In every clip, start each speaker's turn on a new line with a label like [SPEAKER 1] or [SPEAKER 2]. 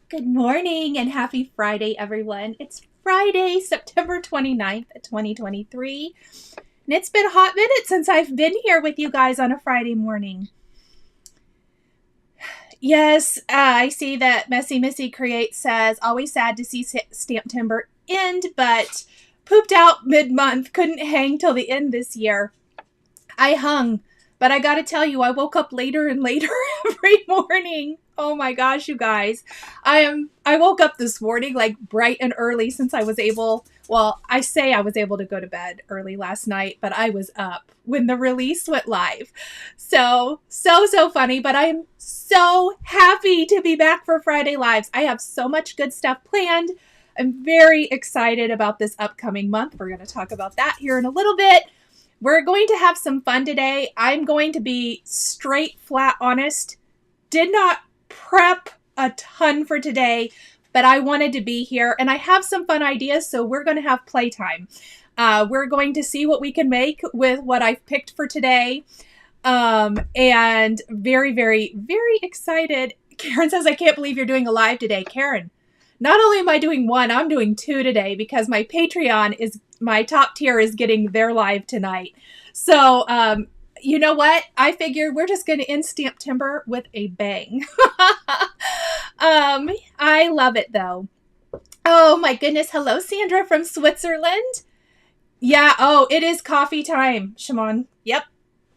[SPEAKER 1] Good morning and happy Friday, everyone. It's Friday, September 29th, 2023. And it's been a hot minute since I've been here with you guys on a Friday morning. Yes, I see that Messy Missy Creates says, always sad to see Stamptember end, but pooped out mid-month, couldn't hang till the end this year. I hung, but I gotta tell you, I woke up later and later every morning. Oh my gosh, you guys. I woke up this morning like bright and early since I was able, well, I say I was able to go to bed early last night, but I was up when the release went live. So funny, but I'm so happy to be back for Friday Lives. I have so much good stuff planned. I'm very excited about this upcoming month. We're going to talk about that here in a little bit. We're going to have some fun today. I'm going to be straight, flat honest. Did not prep a ton for today, but I wanted to be here and I have some fun ideas, so we're going to have playtime. We're going to see what we can make with what I've picked for today. And very, very, very excited. Karen says, I can't believe you're doing a live today. Karen, not only am I doing one, I'm doing two today because my Patreon is, my top tier is getting their live tonight. So, you know what? I figured we're just going to end Stamptember with a bang. I love it though. Oh my goodness. Hello, Sandra from Switzerland. Yeah. Oh, it is coffee time, Shimon. Yep.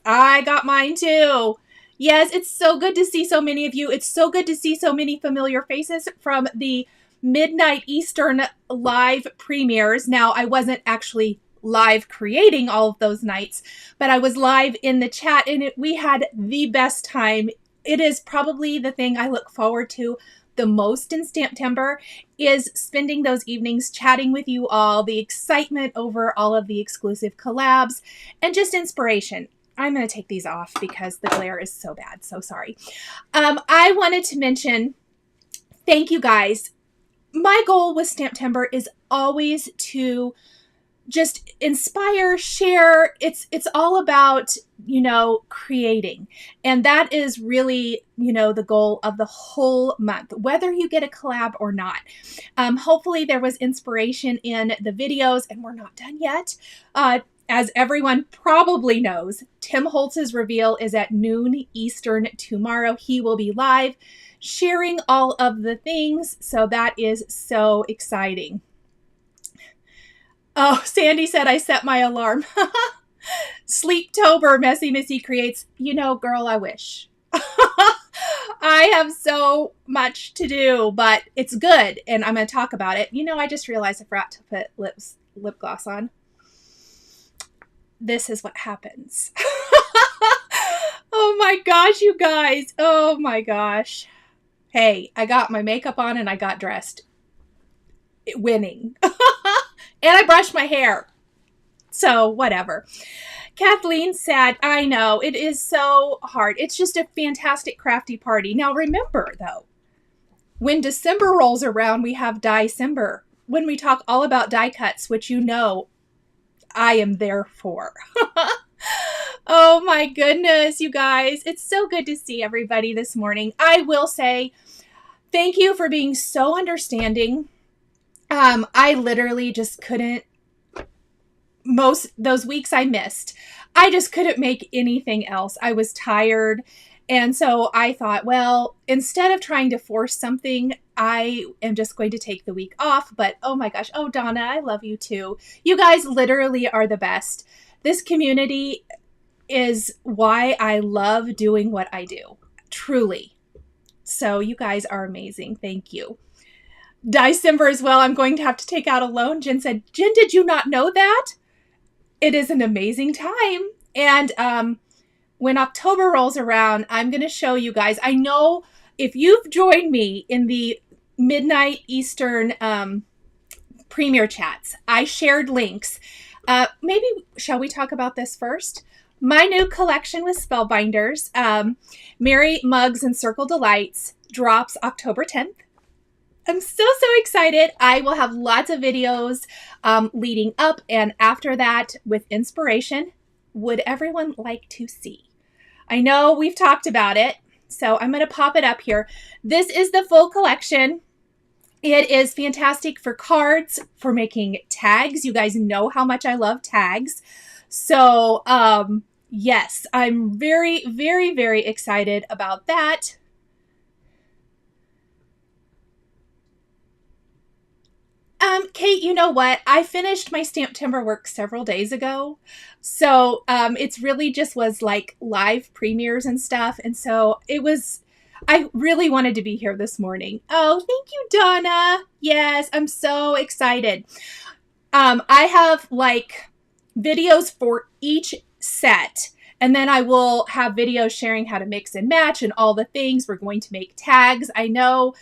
[SPEAKER 1] I got mine too. Yes. It's so good to see so many of you. It's so good to see so many familiar faces from the midnight Eastern live premieres. Now, I wasn't actually live creating all of those nights, but I was live in the chat and we had the best time. It is probably the thing I look forward to the most in Stamptember is spending those evenings chatting with you all, the excitement over all of the exclusive collabs and just inspiration. I'm going to take these off because the glare is so bad. So sorry. I wanted to mention, thank you guys. My goal with Stamptember is always to just inspire, share. It's all about, you know, creating. And that is really, you know, the goal of the whole month, whether you get a collab or not. Hopefully there was inspiration in the videos and we're not done yet. As everyone probably knows, Tim Holtz's reveal is at noon Eastern tomorrow. He will be live sharing all of the things. So that is so exciting. Oh, Sandy said I set my alarm. Sleeptober, Messy Missy Creates. You know, girl, I wish. I have so much to do, but it's good. And I'm going to talk about it. You know, I just realized I forgot to put lip gloss on. This is what happens. Oh my gosh, you guys. Oh my gosh. Hey, I got my makeup on and I got dressed. Winning. And I brushed my hair. So whatever. Kathleen said, I know, it is so hard. It's just a fantastic crafty party. Now remember though, when December rolls around, we have Die-cember. When we talk all about die cuts, which you know I am there for. Oh my goodness, you guys. It's so good to see everybody this morning. I will say thank you for being so understanding. I literally just couldn't, those weeks I missed, I just couldn't make anything else. I was tired. And so I thought, well, instead of trying to force something, I am just going to take the week off. But oh my gosh. Oh, Donna, I love you too. You guys literally are the best. This community is why I love doing what I do. Truly. So you guys are amazing. Thank you. Die-cember as well. I'm going to have to take out a loan. Jen said, Jen, did you not know that? It is an amazing time. And when October rolls around, I'm going to show you guys. I know if you've joined me in the midnight Eastern premiere chats, I shared links. Maybe, shall we talk about this first? My new collection with Spellbinders, Merry Mugs and Circle Delights, drops October 10th. I'm so excited. I will have lots of videos leading up and after that with inspiration. Would everyone like to see? I know we've talked about it, so I'm going to pop it up here. This is the full collection. It is fantastic for cards, for making tags. You guys know how much I love tags. So, yes, I'm very, very, very excited about that. Kate, you know what? I finished my stamp timber work several days ago. So, it's really just was like live premieres and stuff. And so it was, I really wanted to be here this morning. Oh, thank you, Donna. Yes, I'm so excited. I have like videos for each set. And then I will have videos sharing how to mix and match and all the things. We're going to make tags. I know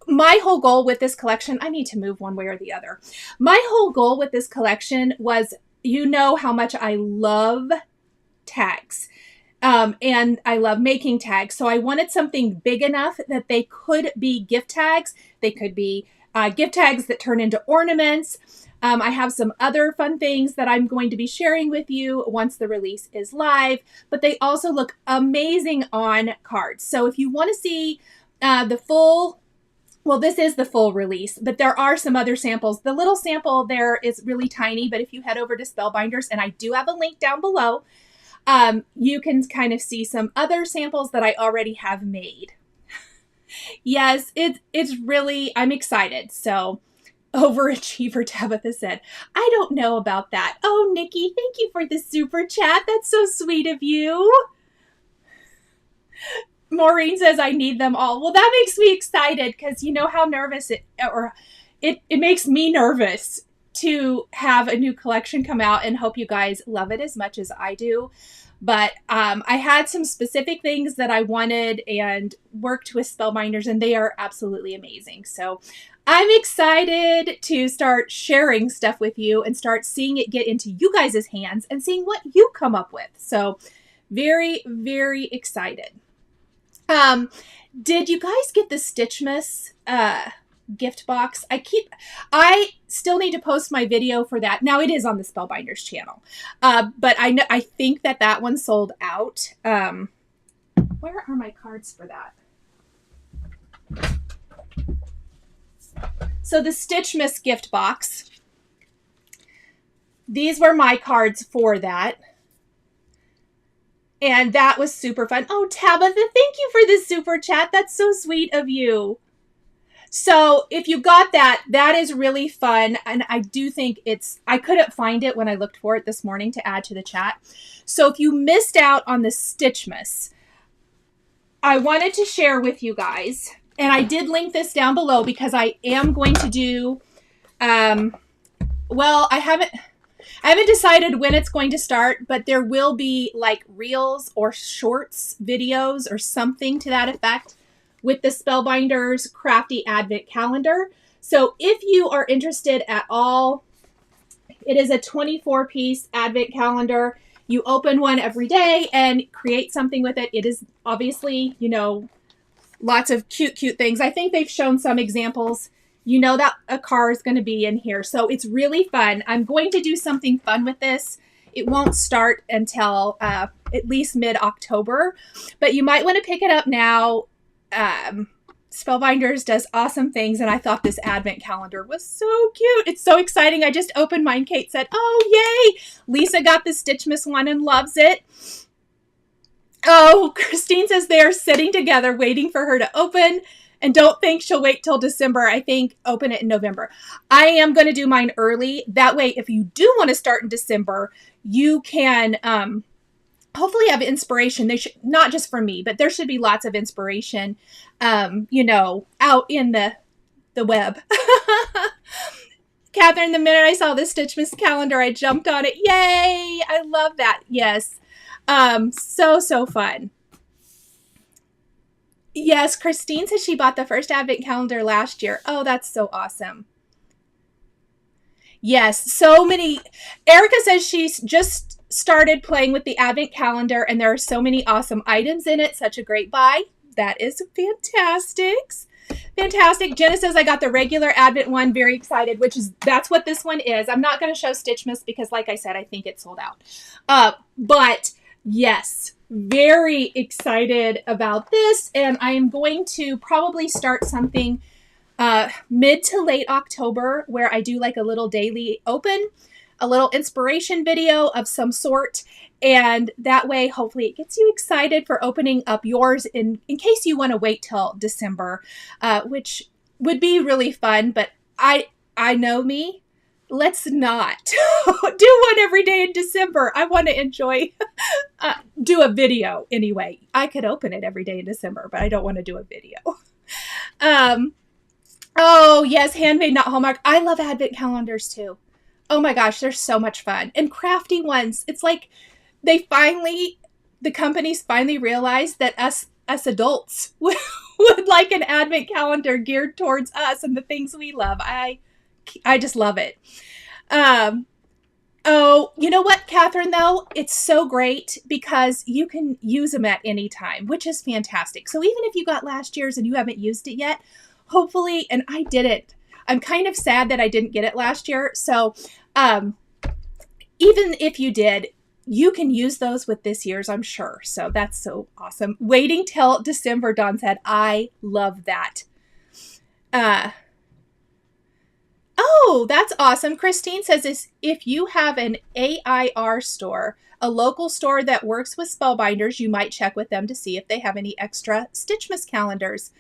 [SPEAKER 1] my whole goal with this collection, I need to move one way or the other. My whole goal with this collection was, you know how much I love tags. And I love making tags. So I wanted something big enough that they could be gift tags. They could be gift tags that turn into ornaments. I have some other fun things that I'm going to be sharing with you once the release is live, but they also look amazing on cards. So if you want to see the full, well, this is the full release, but there are some other samples. The little sample there is really tiny, but if you head over to Spellbinders, and I do have a link down below, you can kind of see some other samples that I already have made. Yes, it's really, I'm excited. So, overachiever, Tabitha said. I don't know about that. Oh, Nikki, thank you for the super chat. That's so sweet of you. Maureen says I need them all. Well, that makes me excited because you know how nervous it makes me nervous to have a new collection come out, and hope you guys love it as much as I do. But I had some specific things that I wanted and worked with Spellbinders, and they are absolutely amazing. So I'm excited to start sharing stuff with you and start seeing it get into you guys' hands and seeing what you come up with. So very, very excited. Did you guys get the Stitchmas gift box? I still need to post my video for that. Now it is on the Spellbinders channel. But I think that one sold out. Where are my cards for that? So the Stitchmas gift box. These were my cards for that. And that was super fun. Oh, Tabitha, thank you for the super chat. That's so sweet of you. So if you got that, that is really fun. And I do think I couldn't find it when I looked for it this morning to add to the chat. So if you missed out on the Stitchmas, I wanted to share with you guys, and I did link this down below because I am going to do, well, I haven't decided when it's going to start, but there will be like reels or shorts videos or something to that effect with the Spellbinders Crafty Advent Calendar. So if you are interested at all, it is a 24-piece Advent calendar. You open one every day and create something with it. It is obviously, you know, lots of cute things. I think they've shown some examples. You know that a car is going to be in here. So it's really fun. I'm going to do something fun with this. It won't start until at least mid-October, but you might want to pick it up now. Spellbinders does awesome things, and I thought this Advent calendar was so cute. It's so exciting. I just opened mine. Kate said, oh, yay. Lisa got the Stitchmas one and loves it. Oh, Christine says they are sitting together waiting for her to open. And don't think she'll wait till December. I think open it in November. I am going to do mine early. That way, if you do want to start in December, you can hopefully have inspiration. They should, not just for me, but there should be lots of inspiration, you know, out in the web. Catherine, the minute I saw the Stitchmas calendar, I jumped on it. Yay! I love that. Yes. So fun. Yes, Christine says she bought the first Advent calendar last year. Oh, that's so awesome. Yes, so many. Erica says she's just started playing with the Advent calendar, and there are so many awesome items in it. Such a great buy. That is fantastic. Fantastic. Jenna says I got the regular Advent one. Very excited, that's what this one is. I'm not going to show Stitchmas because, like I said, I think it sold out. But yes, very excited about this, and I am going to probably start something mid to late October, where I do like a little daily open, a little inspiration video of some sort. And that way, hopefully it gets you excited for opening up yours in case you want to wait till December, which would be really fun. But I know me. Let's not do one every day in December. I want to enjoy, do a video anyway. I could open it every day in December, but I don't want to do a video. Oh yes, handmade, not Hallmark. I love advent calendars too. Oh my gosh, they're so much fun. And crafty ones. It's like the companies finally realized that us adults would like an advent calendar geared towards us and the things we love. I just love it. Oh, you know what, Catherine, though? It's so great because you can use them at any time, which is fantastic. So even if you got last year's and you haven't used it yet, hopefully, and I didn't. I'm kind of sad that I didn't get it last year. So even if you did, you can use those with this year's, I'm sure. So that's so awesome. Waiting till December, Dawn said. I love that. Oh, that's awesome. Christine says if you have an AIR store, a local store that works with Spellbinders, you might check with them to see if they have any extra Stitchmas calendars.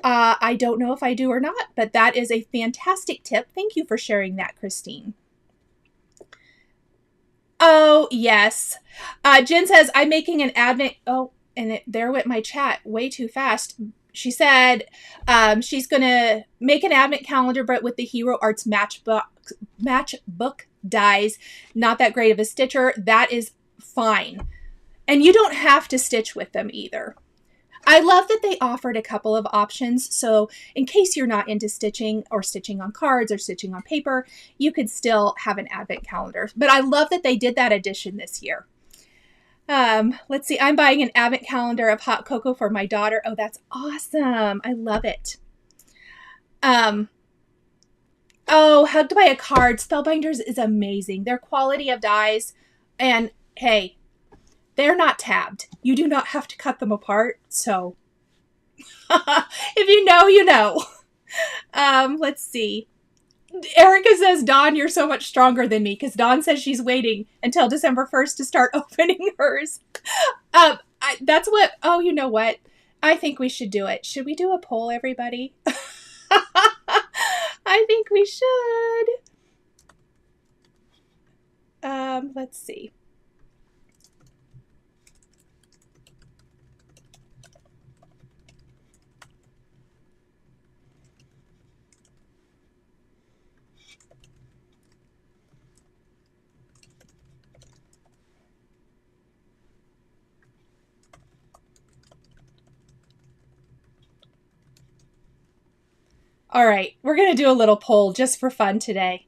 [SPEAKER 1] I don't know if I do or not, but that is a fantastic tip. Thank you for sharing that, Christine. Oh, yes. Jen says, I'm making an advent. Oh, and there went my chat way too fast. She said she's going to make an advent calendar, but with the Hero Arts matchbook dies. Not that great of a stitcher. That is fine. And you don't have to stitch with them either. I love that they offered a couple of options. So in case you're not into stitching or stitching on cards or stitching on paper, you could still have an advent calendar. But I love that they did that addition this year. Let's see. I'm buying an advent calendar of hot cocoa for my daughter. Oh, that's awesome. I love it. Oh, Hugged by a Card. Spellbinders is amazing. Their quality of dies. And hey, they're not tabbed. You do not have to cut them apart. So if you know, you know. Let's see. Erica says, Dawn, you're so much stronger than me, because Dawn says she's waiting until December 1st to start opening hers. That's what, oh, you know what? I think we should do it. Should we do a poll, everybody? I think we should. Let's see. All right, we're going to do a little poll just for fun today.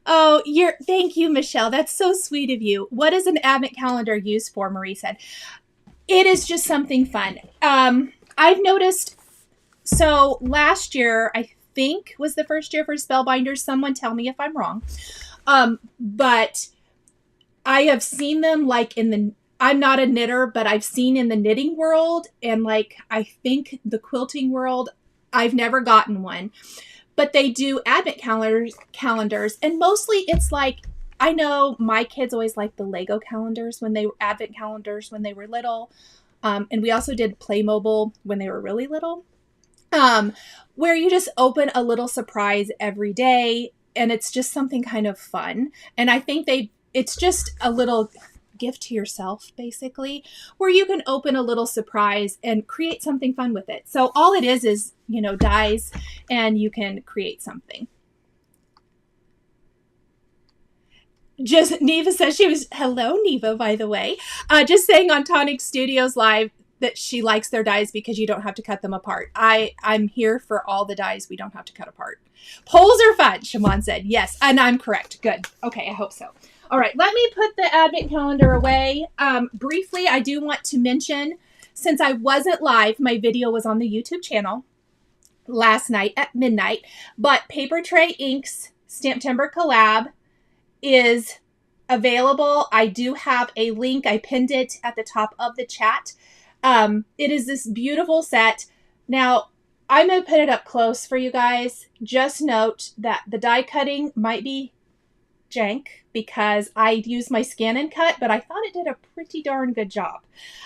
[SPEAKER 1] Oh, thank you, Michelle. That's so sweet of you. What is an advent calendar used for? Marie said. It is just something fun. I've noticed, so last year, I think was the first year for Spellbinders. Someone tell me if I'm wrong. But I have seen them like I'm not a knitter, but I've seen in the knitting world and like, I think the quilting world. I've never gotten one, but they do advent calendars. And mostly it's like, I know my kids always liked the Lego calendars when they were advent calendars when they were little. And we also did Playmobil when they were really little, where you just open a little surprise every day. And it's just something kind of fun. And I think it's just a little gift to yourself, basically, where you can open a little surprise and create something fun with it. So all it is, you know, dies and you can create something. Just Neva says hello, Neva, by the way, just saying on Tonic Studios Live that she likes their dies because you don't have to cut them apart. I'm here for all the dies we don't have to cut apart. Polls are fun, Shimon said. Yes, and I'm correct. Good. Okay, I hope so. All right, let me put the advent calendar away. Briefly, I do want to mention, since I wasn't live, my video was on the YouTube channel last night at midnight, but Paper Tray Inks Stamptember collab is available. I do have a link. I pinned it at the top of the chat. It is this beautiful set. Now, I'm going to put it up close for you guys. Just note that the die cutting might be jank because I used my scan and cut, but I thought it did a pretty darn good job.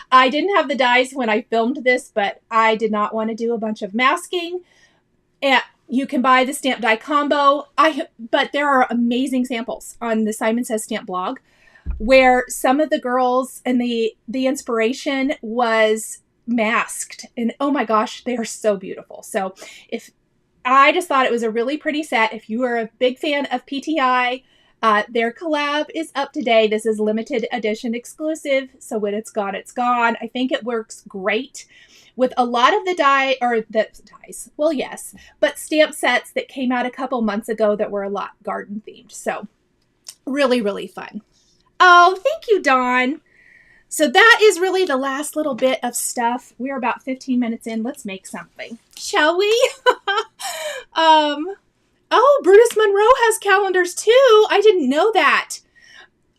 [SPEAKER 1] I didn't have the dies when I filmed this, but I did not want to do a bunch of masking. And you can buy the stamp die combo. But there are amazing samples on the Simon Says Stamp blog where some of the girls and the inspiration was masked, and oh my gosh, they are so beautiful. So if I just thought it was a really pretty set. If you are a big fan of PTI, their collab is up today. This is limited edition exclusive, so when it's gone, it's gone. I think it works great with a lot of the dies. Well, yes, but stamp sets that came out a couple months ago that were a lot garden themed. So really, really fun. Oh, thank you, Dawn. So that is really the last little bit of stuff. We're about 15 minutes in. Let's make something, shall we? Oh, Brutus Monroe has calendars too. I didn't know that.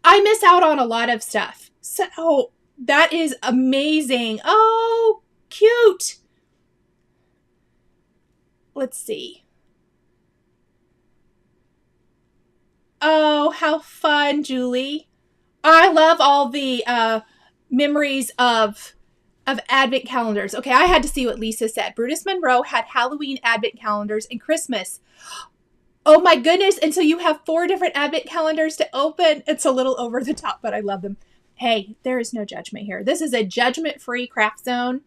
[SPEAKER 1] I miss out on a lot of stuff. So that is amazing. Oh, cute. Let's see. Oh, how fun, Julie. I love all the memories of advent calendars. Okay, I had to see what Lisa said. Brutus Monroe had Halloween advent calendars and Christmas. Oh my goodness. And so you have 4 different advent calendars to open. It's a little over the top, but I love them. Hey, there is no judgment here. This is a judgment-free craft zone.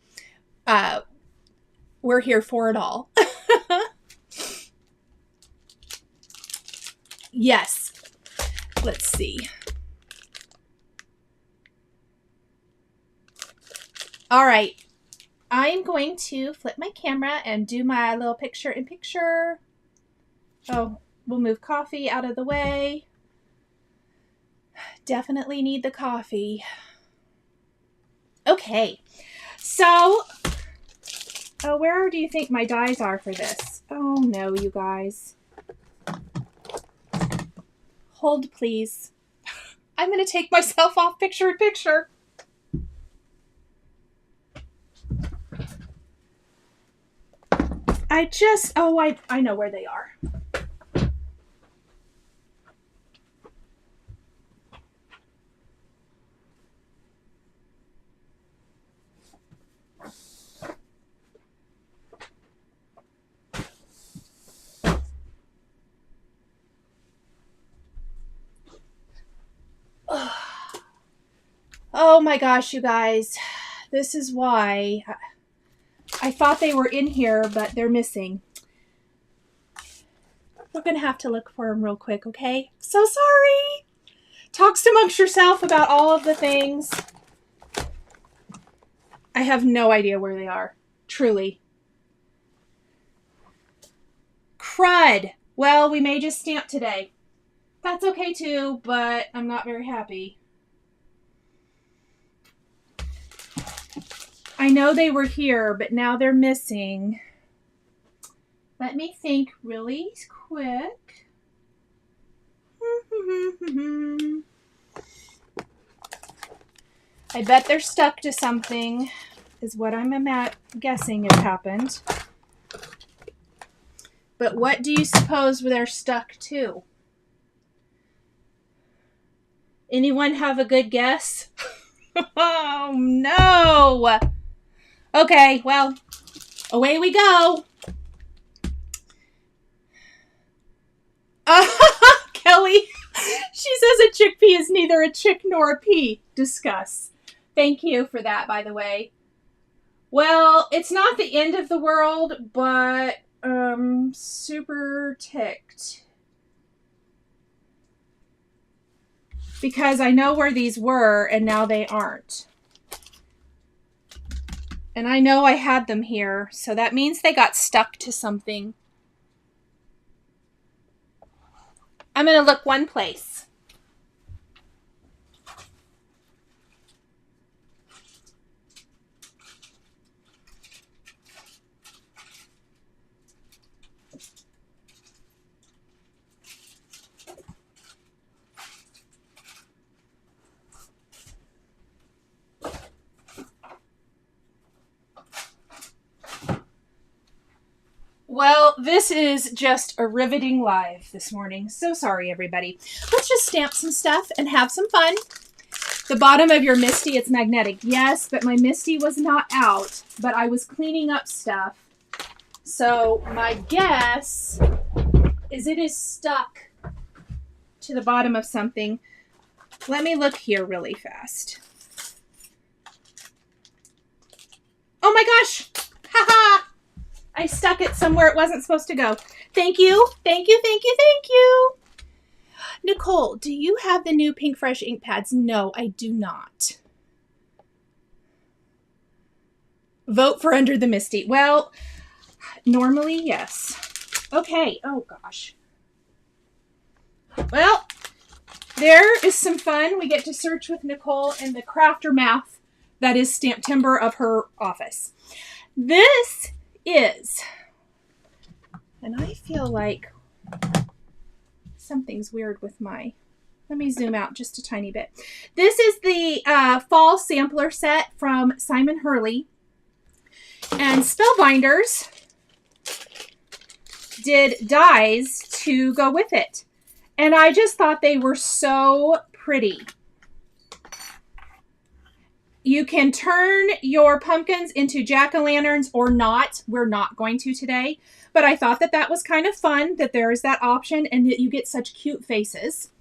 [SPEAKER 1] We're here for it all. Yes. Let's see. All right. I'm going to flip my camera and do my little picture-in-picture. Oh, we'll move coffee out of the way. Definitely need the coffee. Okay. So, where do you think my dies are for this? Oh no, you guys. Hold, please. I'm going to take myself off picture-in-picture. I know where they are. Oh my gosh, you guys. This is why I thought they were in here, but they're missing. We're going to have to look for them real quick, okay? So sorry. Talks amongst yourself about all of the things. I have no idea where they are. Truly. Crud. Well, we may just stamp today. That's okay too, but I'm not very happy. I know they were here, but now they're missing. Let me think really quick. I bet they're stuck to something, is what I'm guessing has happened. But what do you suppose they're stuck to? Anyone have a good guess? Oh, no! Okay, well, away we go. Kelly, she says a chickpea is neither a chick nor a pea. Discuss. Thank you for that, by the way. Well, it's not the end of the world, but super ticked. Because I know where these were, and now they aren't. And I know I had them here, so that means they got stuck to something. I'm going to look one place. this is just a riveting live this morning. So sorry, everybody. Let's just stamp some stuff and have some fun. The bottom of your Misty, it's magnetic. Yes, but my Misty was not out, but I was cleaning up stuff. So my guess is it is stuck to the bottom of something. Let me look here really fast. Oh my gosh! Haha! I stuck it somewhere it wasn't supposed to go. Thank you. Thank you, thank you, thank you. Nicole, do you have the new Pink Fresh ink pads? No, I do not. Vote for Under the Misty. Well, normally, yes. Okay. Oh, gosh. Well, there is some fun. We get to search with Nicole in the crafter math that is stamp timber of her office. This is, and I feel like something's weird with my, let me zoom out just a tiny bit. This is the fall sampler set from Simon Hurley, and Spellbinders did dies to go with it. And I just thought they were so pretty. You can turn your pumpkins into jack-o'-lanterns or not. We're not going to today. But I thought that that was kind of fun, that there is that option and that you get such cute faces.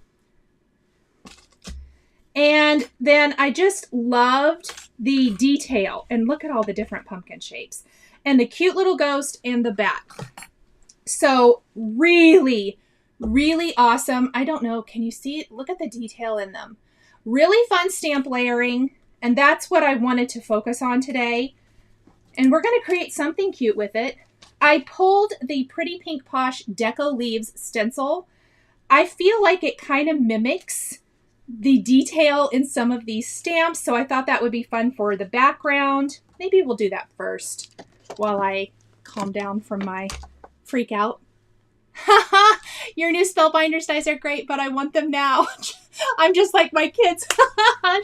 [SPEAKER 1] And then I just loved the detail. And look at all the different pumpkin shapes. And the cute little ghost and the bat. So really, really awesome. I don't know. Can you see it? Look at the detail in them. Really fun stamp layering. And that's what I wanted to focus on today. And we're going to create something cute with it. I pulled the Pretty Pink Posh Deco Leaves stencil. I feel like it kind of mimics the detail in some of these stamps. So I thought that would be fun for the background. Maybe we'll do that first while I calm down from my freak out. Haha, your new Spellbinders dies are great, but I want them now. I'm just like my kids.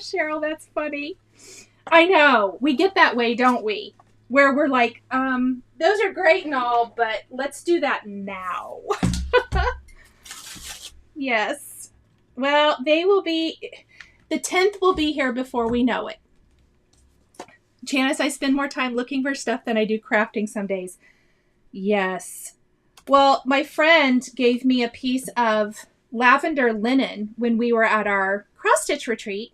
[SPEAKER 1] Cheryl, that's funny. I know. We get that way, don't we? Where we're like, those are great and all, but let's do that now. Yes. Well, they will be, the 10th will be here before we know it. Janice, I spend more time looking for stuff than I do crafting some days. Yes. Well, my friend gave me a piece of lavender linen when we were at our cross-stitch retreat,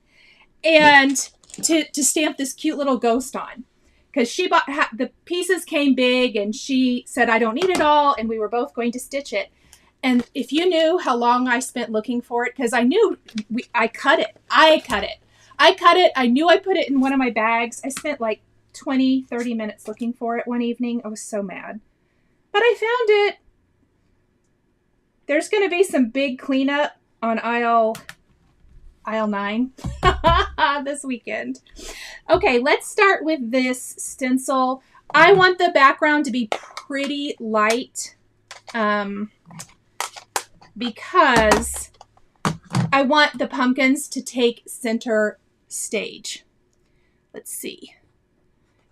[SPEAKER 1] and to stamp this cute little ghost on. Because she bought, the pieces came big, and she said, I don't need it all, and we were both going to stitch it. And if you knew how long I spent looking for it, because I knew I cut it. I cut it. I knew I put it in one of my bags. I spent like 20, 30 minutes looking for it one evening. I was so mad. But I found it. There's going to be some big cleanup on aisle 9 this weekend. Okay, let's start with this stencil. I want the background to be pretty light because I want the pumpkins to take center stage. Let's see.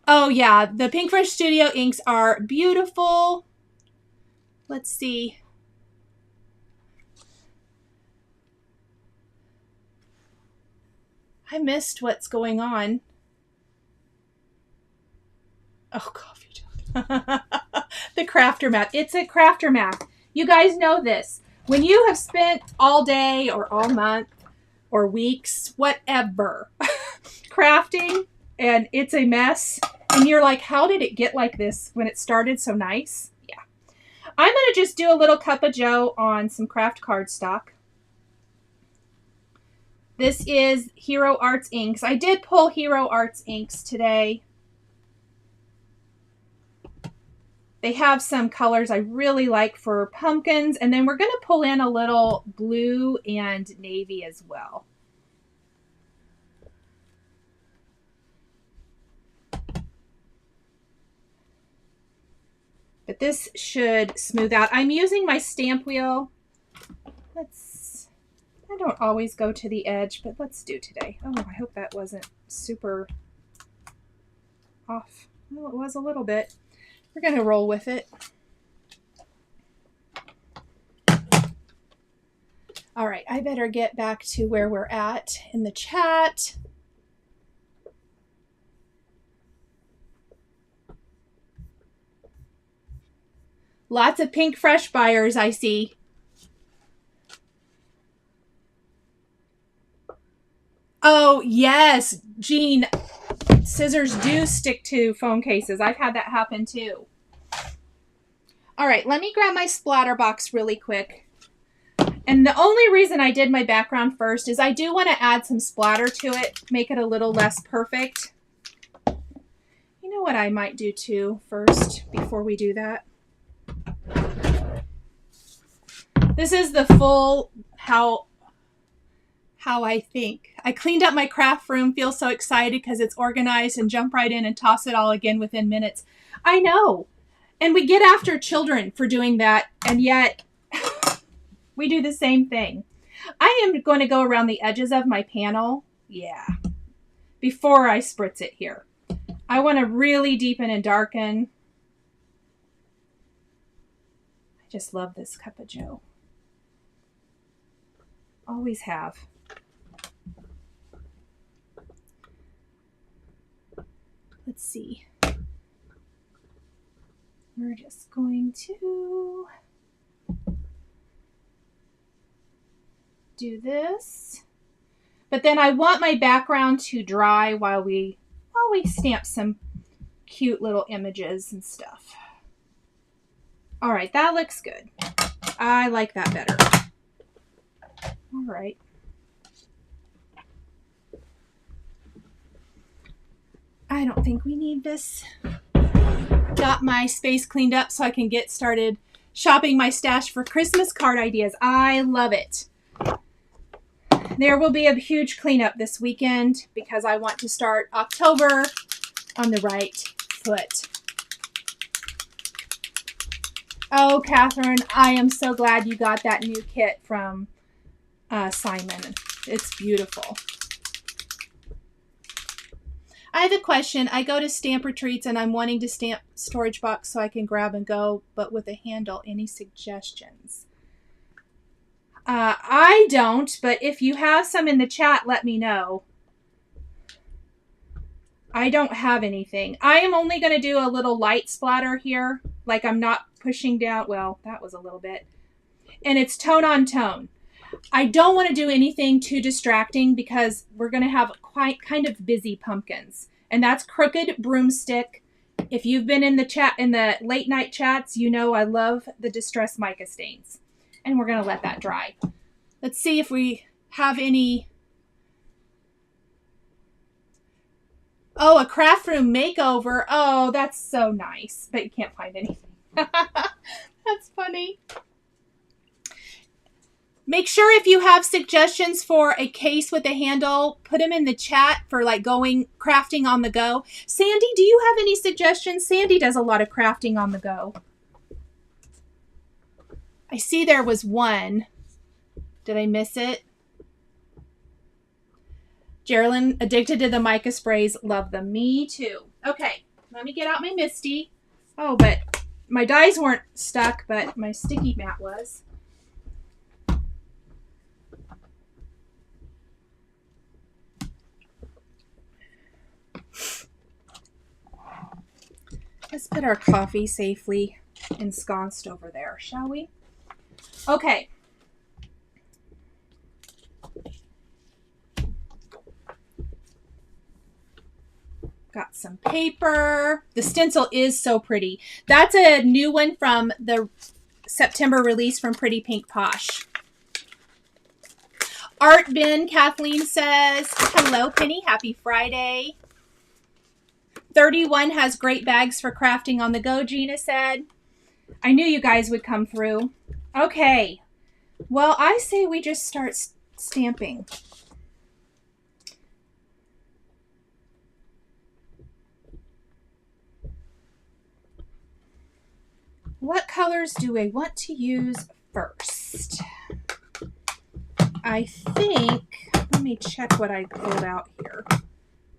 [SPEAKER 1] Oh yeah, the Pink Fresh Studio inks are beautiful. Let's see. I missed what's going on. Oh, coffee jug. The crafter math. It's a crafter math. You guys know this. When you have spent all day or all month or weeks, whatever, crafting, and it's a mess, and you're like, how did it get like this when it started so nice? Yeah. I'm going to just do a little cup of joe on some craft cardstock. This is Hero Arts inks. I did pull Hero Arts inks today. They have some colors I really like for pumpkins. And then we're going to pull in a little blue and navy as well. But this should smooth out. I'm using my stamp wheel. I don't always go to the edge, but let's do today. Oh, I hope that wasn't super off. Well, it was a little bit. We're going to roll with it. All right, I better get back to where we're at in the chat. Lots of pink fresh buyers, I see. Oh, yes, Jean. Scissors do stick to phone cases. I've had that happen too. All right, let me grab my splatter box really quick. And the only reason I did my background first is I do want to add some splatter to it, make it a little less perfect. You know what I might do too first before we do that? This is the full how I think. I cleaned up my craft room, feel so excited because it's organized, and jump right in and toss it all again within minutes. I know. And we get after children for doing that, and yet we do the same thing. I am going to go around the edges of my panel. Yeah. Before I spritz it here. I want to really deepen and darken. I just love this cup of joe. Always have. Let's see. We're just going to do this. But then I want my background to dry while we stamp some cute little images and stuff. All right, that looks good. I like that better. All right. I don't think we need this. Got my space cleaned up so I can get started shopping my stash for Christmas card ideas. I love it. There will be a huge cleanup this weekend because I want to start October on the right foot. Oh, Catherine, I am so glad you got that new kit from Simon. It's beautiful. I have a question. I go to stamp retreats and I'm wanting to stamp storage box so I can grab and go, but with a handle. Any suggestions? I don't, but if you have some in the chat, let me know. I don't have anything. I am only going to do a little light splatter here. Like I'm not pushing down. Well, that was a little bit. And it's tone on tone. I don't want to do anything too distracting because we're going to have quite kind of busy pumpkins. And that's Crooked Broomstick. If you've been in the chat, in the late night chats, you know I love the distress mica stains. And we're going to let that dry. Let's see if we have any. Oh, a craft room makeover. Oh, that's so nice. But you can't find anything. That's funny. Make sure if you have suggestions for a case with a handle, put them in the chat for like going crafting on the go. Sandy, do you have any suggestions? Sandy does a lot of crafting on the go. I see there was one. Did I miss it? Geraldine, addicted to the mica sprays. Love them. Me too. Okay, let me get out my Misty. Oh, but my dies weren't stuck, but my sticky mat was. Let's put our coffee safely ensconced over there, shall we? Okay. Got some paper. The stencil is so pretty. That's a new one from the September release from Pretty Pink Posh. Art Bin, Kathleen says, hello, Penny. Happy Friday. 31 has great bags for crafting on the go, Gina said. I knew you guys would come through. Okay. Well, I say we just start stamping. What colors do I want to use first? I think, let me check what I pulled out here.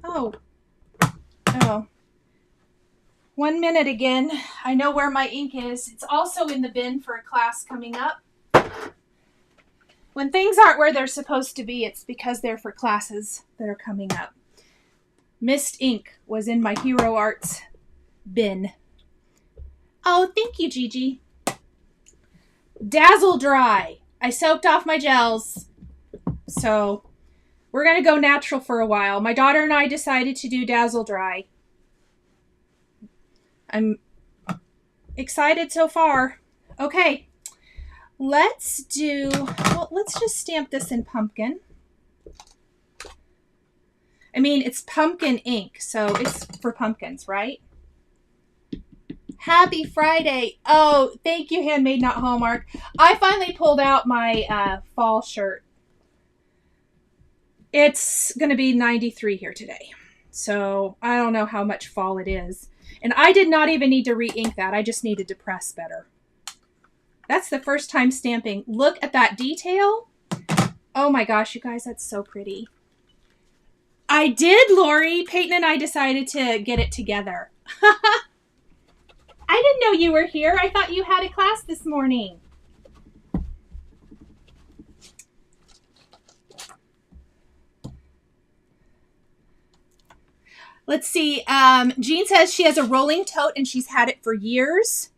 [SPEAKER 1] Oh. 1 minute again. I know where my ink is. It's also in the bin for a class coming up. When things aren't where they're supposed to be, it's because they're for classes that are coming up. Mist ink was in my Hero Arts bin. Oh, thank you, Gigi. Dazzle Dry. I soaked off my gels. So we're going to go natural for a while. My daughter and I decided to do Dazzle Dry. I'm excited so far. Okay. Let's just stamp this in pumpkin. I mean, it's pumpkin ink, so it's for pumpkins, right? Happy Friday. Oh, thank you, Handmade Not Hallmark. I finally pulled out my fall shirt. It's going to be 93 here today. So I don't know how much fall it is. And I did not even need to re-ink that. I just needed to press better. That's the first time stamping. Look at that detail. Oh my gosh, you guys, that's so pretty. I did, Lori. Peyton and I decided to get it together. I didn't know you were here. I thought you had a class this morning. Let's see. Jean says she has a rolling tote and she's had it for years.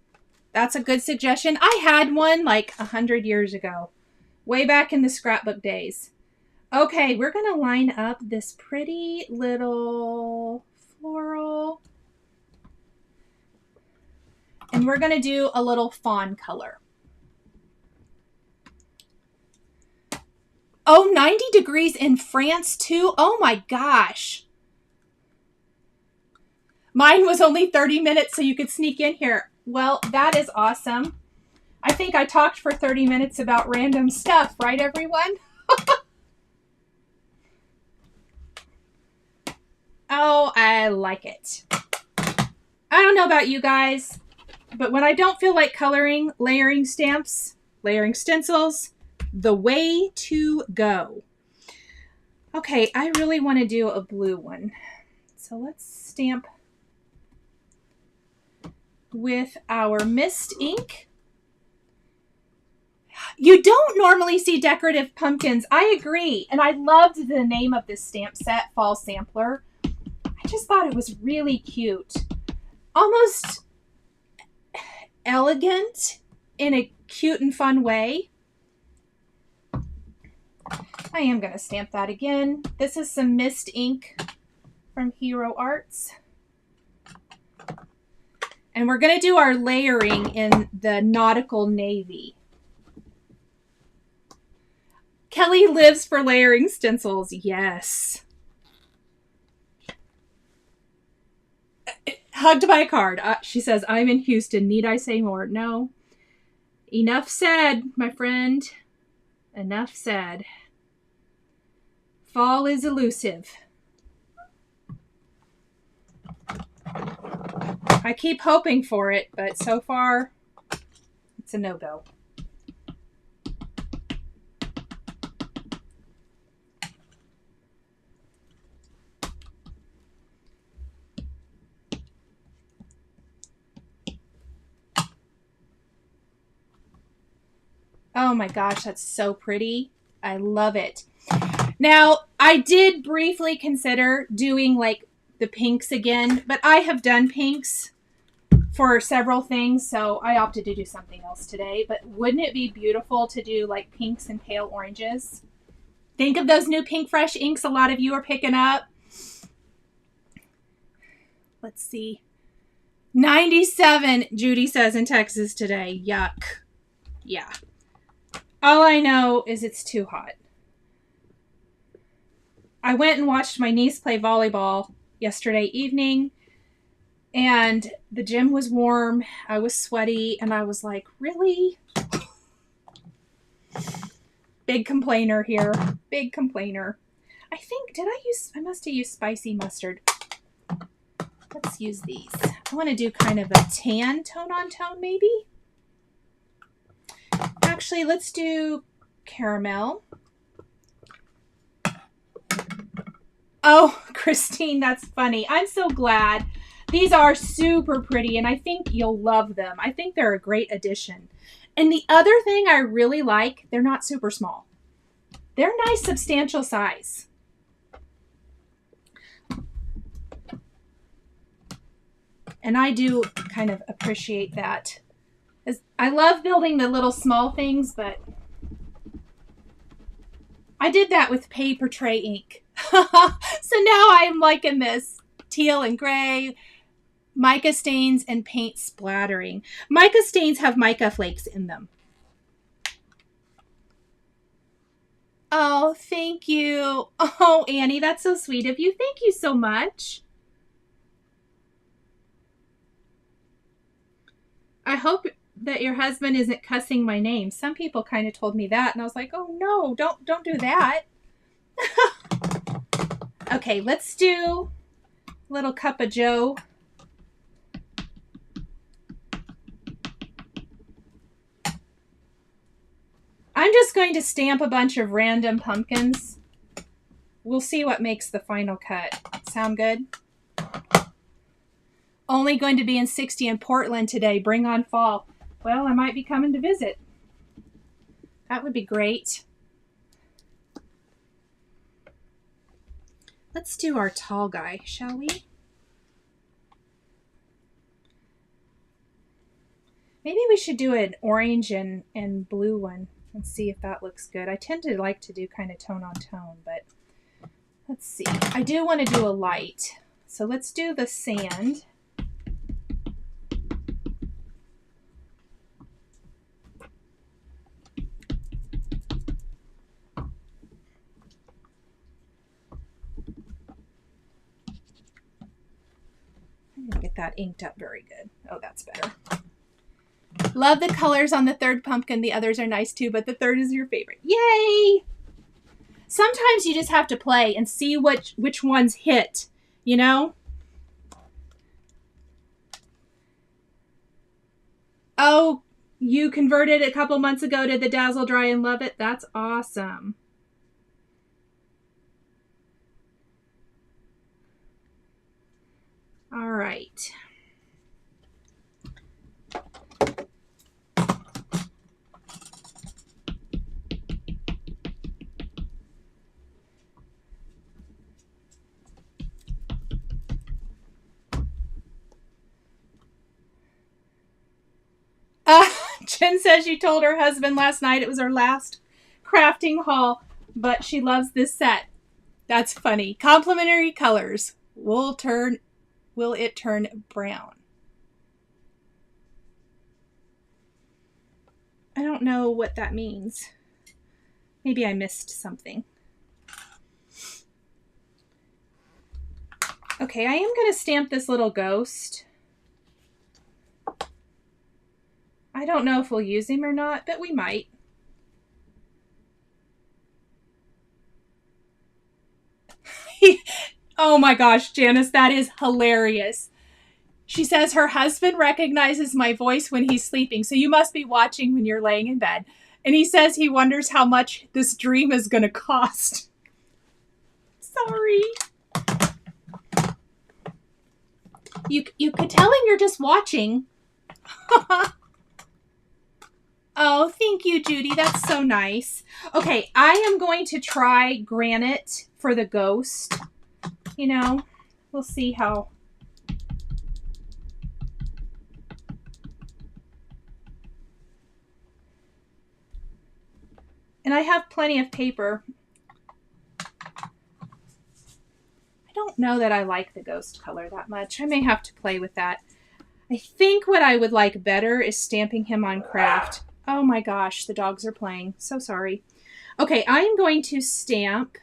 [SPEAKER 1] That's a good suggestion. I had one like 100 years ago, way back in the scrapbook days. Okay, we're going to line up this pretty little floral. And we're going to do a little fawn color. Oh, 90 degrees in France too? Oh my gosh. Mine was only 30 minutes, so you could sneak in here. Well, that is awesome. I think I talked for 30 minutes about random stuff, right, everyone? Oh, I like it. I don't know about you guys, but when I don't feel like coloring, layering stamps, layering stencils, the way to go. Okay, I really want to do a blue one. So let's stamp with our mist ink. You don't normally see decorative pumpkins. I agree. And I loved the name of this stamp set, Fall Sampler. I just thought it was really cute. Almost elegant in a cute and fun way. I am going to stamp that again. This is some mist ink from Hero Arts. And we're going to do our layering in the nautical navy. Kelly lives for layering stencils. Yes. Hugged by a card. She says, I'm in Houston. Need I say more? No. Enough said, my friend. Enough said. Fall is elusive. I keep hoping for it, but so far, it's a no-go. Oh my gosh, that's so pretty. I love it. Now, I did briefly consider doing like the pinks again, but I have done pinks for several things, so I opted to do something else today. But wouldn't it be beautiful to do like pinks and pale oranges? Think of those new Pink Fresh inks a lot of you are picking up. Let's see. 97, Judy says in Texas today. Yuck. Yeah. All I know is it's too hot. I went and watched my niece play volleyball yesterday evening, and the gym was warm. I was sweaty, and I was like, really? Big complainer here. Big complainer. I think, I must have used spicy mustard. Let's use these. I want to do kind of a tan tone on tone, maybe. Actually, let's do caramel. Oh, Christine, that's funny. I'm so glad. These are super pretty, and I think you'll love them. I think they're a great addition. And the other thing I really like, they're not super small. They're nice, substantial size. And I do kind of appreciate that. I love building the little small things, but I did that with paper tray ink. So now I'm liking this teal and gray, mica stains, and paint splattering. Mica stains have mica flakes in them. Oh, thank you. Oh, Annie, that's so sweet of you. Thank you so much. I hope that your husband isn't cussing my name. Some people kind of told me that, and I was like, oh no, don't do that. Okay, let's do a little cup of Joe. I'm just going to stamp a bunch of random pumpkins. We'll see what makes the final cut. Sound good? Only going to be in 60 in Portland today. Bring on fall. Well, I might be coming to visit. That would be great. Let's do our tall guy, shall we? Maybe we should do an orange and blue one and see if that looks good. I tend to like to do kind of tone on tone, but let's see. I do want to do a light. So let's do the sand. I didn't get that inked up very good. Oh, that's better. Love the colors on the third pumpkin. The others are nice too, but the third is your favorite. Yay! Sometimes you just have to play and see which ones hit, you know? Oh, you converted a couple months ago to the Dazzle Dry and love it? That's awesome. All right. Jen says she told her husband last night it was her last crafting haul, but she loves this set. That's funny. Complementary colors. Will it turn brown? I don't know what that means. Maybe I missed something. Okay, I am going to stamp this little ghost. I don't know if we'll use him or not, but we might. Oh my gosh, Janice, that is hilarious. She says her husband recognizes my voice when he's sleeping, so you must be watching when you're laying in bed. And he says he wonders how much this dream is going to cost. Sorry. You could tell him you're just watching. Oh, thank you, Judy. That's so nice. Okay, I am going to try granite for the ghost. You know, we'll see how. And I have plenty of paper. I don't know that I like the ghost color that much. I may have to play with that. I think what I would like better is stamping him on craft. Oh my gosh, the dogs are playing. So sorry. Okay, I am going to stamp.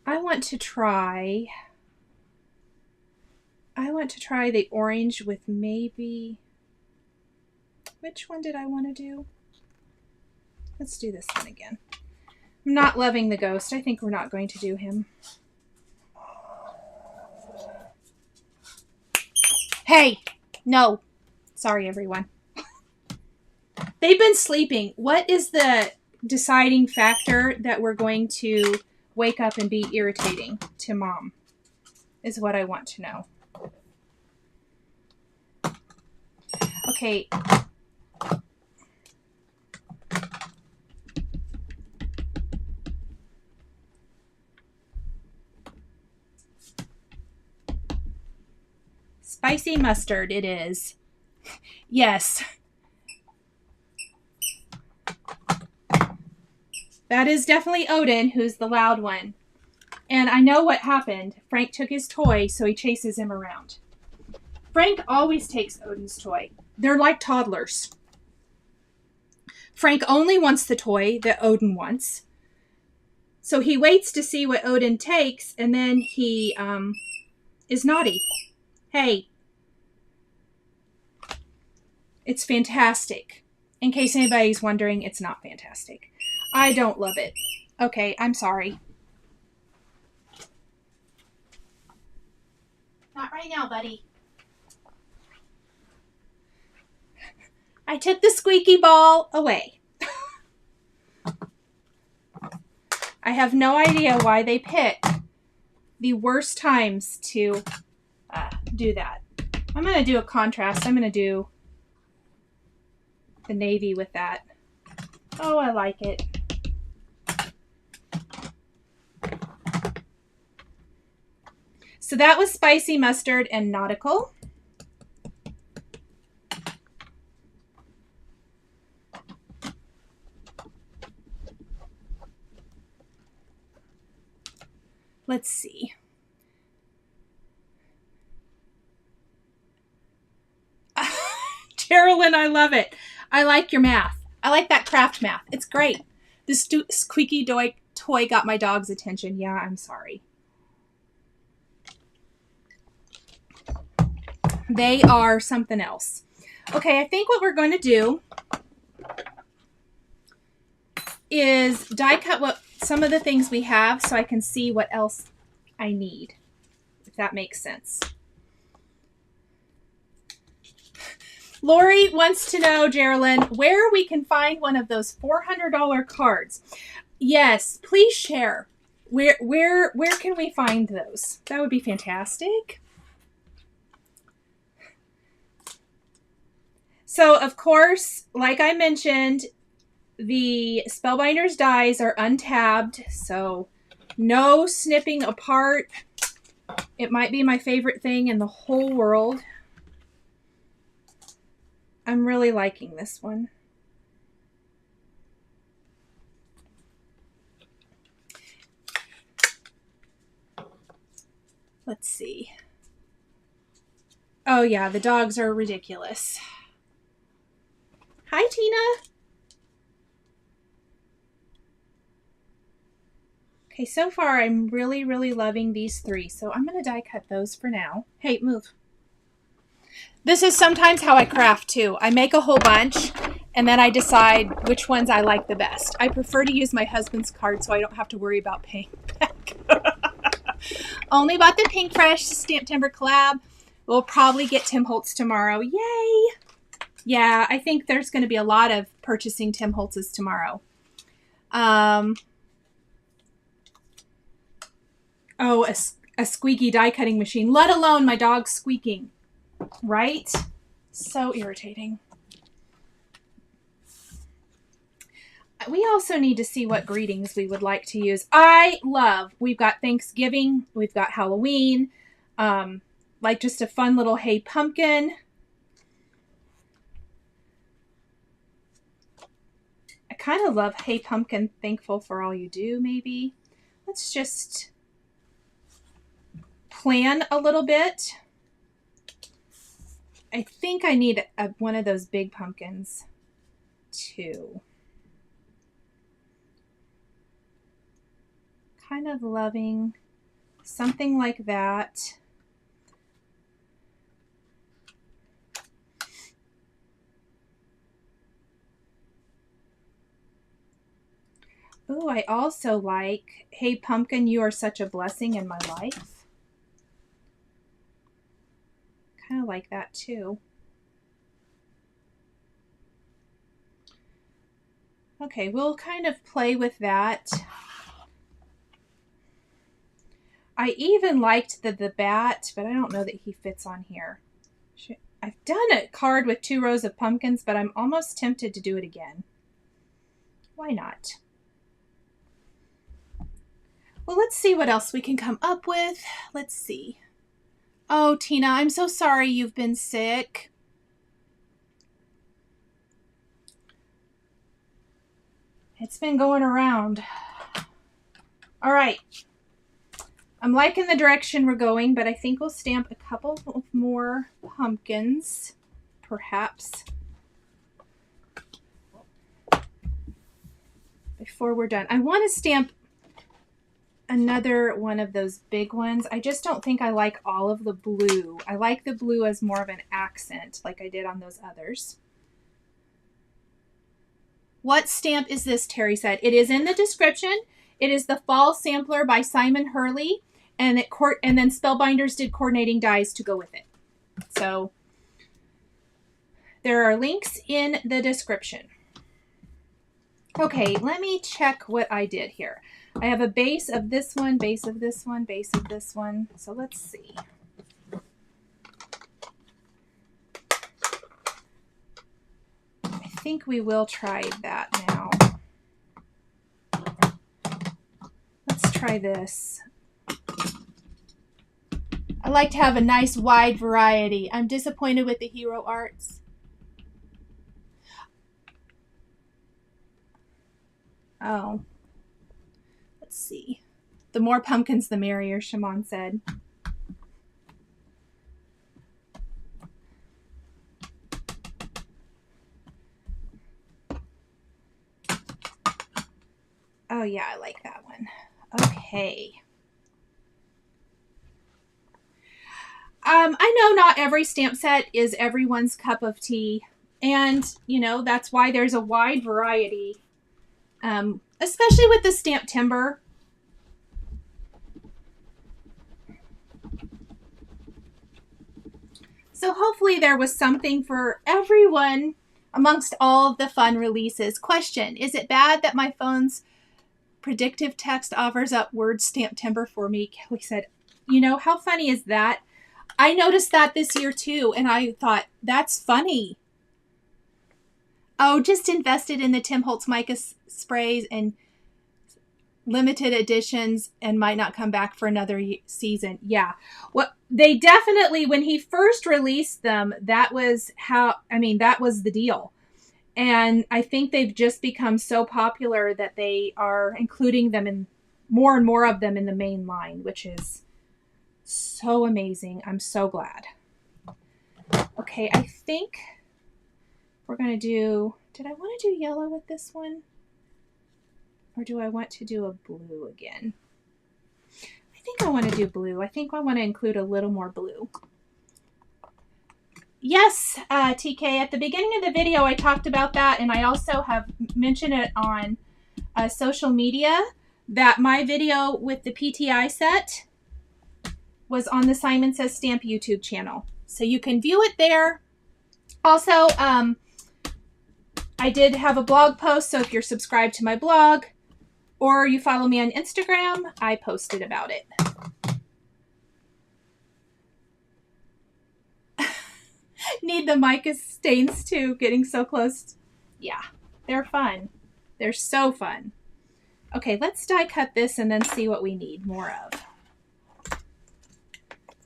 [SPEAKER 1] I want to try the orange with maybe, which one did I want to do? Let's do this one again. I'm not loving the ghost. I think we're not going to do him. Hey, no. Sorry, everyone. They've been sleeping. What is the deciding factor that we're going to wake up and be irritating to Mom? Is what I want to know. Okay. Spicy mustard it is. Yes. That is definitely Odin, who's the loud one. And I know what happened. Frank took his toy, so he chases him around. Frank always takes Odin's toy. They're like toddlers. Frank only wants the toy that Odin wants. So he waits to see what Odin takes, and then he is naughty. Hey. It's fantastic. In case anybody's wondering, it's not fantastic. I don't love it. Okay, I'm sorry. Not right now, buddy. I took the squeaky ball away. I have no idea why they pick the worst times to do that. I'm going to do a contrast. I'm going to do the navy with that. Oh, I like it. So that was Spicy Mustard and Nautical. Let's see. Carolyn, I love it. I like your math. I like that craft math. It's great. This squeaky toy got my dog's attention. Yeah, I'm sorry. They are something else. Okay, I think what we're going to do is die cut some of the things we have so I can see what else I need, if that makes sense. Lori wants to know, Geraldine, where we can find one of those $400 cards. Yes, please share. Where can we find those? That would be fantastic. So, of course, like I mentioned, the Spellbinders dies are untabbed, so no snipping apart. It might be my favorite thing in the whole world. I'm really liking this one. Let's see. Oh yeah, the dogs are ridiculous. Hi, Tina. Okay, so far I'm really, really loving these three, so I'm going to die cut those for now. Hey, move. This is sometimes how I craft too. I make a whole bunch and then I decide which ones I like the best. I prefer to use my husband's card so I don't have to worry about paying back. Only bought the Pink Fresh Stamp Timber collab. We'll probably get Tim Holtz tomorrow. Yay! Yeah, I think there's going to be a lot of purchasing Tim Holtz's tomorrow. Oh, a squeaky die cutting machine, let alone my dog squeaking. Right? So irritating. We also need to see what greetings we would like to use. We've got Thanksgiving, we've got Halloween, like just a fun little hey pumpkin. I kind of love hey pumpkin, thankful for all you do, maybe. Let's just plan a little bit. I think I need one of those big pumpkins too. Kind of loving something like that. Ooh, I also like, hey pumpkin, you are such a blessing in my life. Kind of like that too. Okay, we'll kind of play with that. I even liked the bat, but I don't know that he fits on here. I've done a card with 2 rows of pumpkins, but I'm almost tempted to do it again. Why not? Well, let's see what else we can come up with. Let's see. Oh, Tina, I'm so sorry you've been sick. It's been going around. All right. I'm liking the direction we're going, but I think we'll stamp a couple of more pumpkins, perhaps, before we're done. I want to stamp another one of those big ones. I just don't think I like all of the blue. I like the blue as more of an accent, like I did on those others. What stamp is this? Terry said. It is in the description. It is the Fall Sampler by Simon Hurley, and then Spellbinders did coordinating dies to go with it. So there are links in the description. Okay, let me check what I did here. I have a base of this one, base of this one, base of this one. So let's see. I think we will try that now. Let's try this. I like to have a nice wide variety. I'm disappointed with the Hero Arts. Oh. Let's see. The more pumpkins, the merrier, Shimon said. Oh, yeah, I like that one. Okay. I know not every stamp set is everyone's cup of tea. And, you know, that's why there's a wide variety. Especially with the stamp timber. So hopefully there was something for everyone amongst all of the fun releases. Question, is it bad that my phone's predictive text offers up word stamp timber for me? Kelly said, you know, how funny is that? I noticed that this year too, and I thought, that's funny. Oh, just invested in the Tim Holtz Mica sprays and limited editions and might not come back for another season. Yeah. Well, they definitely, when he first released them, that was that was the deal. And I think they've just become so popular that they are including them in more and more of them in the main line, which is so amazing. I'm so glad. Okay, I think we're going to do, did I want to do yellow with this one? Or do I want to do a blue again? I think I want to do blue. I think I want to include a little more blue. Yes, TK, at the beginning of the video, I talked about that, and I also have mentioned it on social media that my video with the PTI set was on the Simon Says Stamp YouTube channel. So you can view it there. Also, I did have a blog post, so if you're subscribed to my blog or you follow me on Instagram, I posted about it. Need the mica stains too, getting so close. Yeah, they're fun. They're so fun. Okay, let's die cut this and then see what we need more of.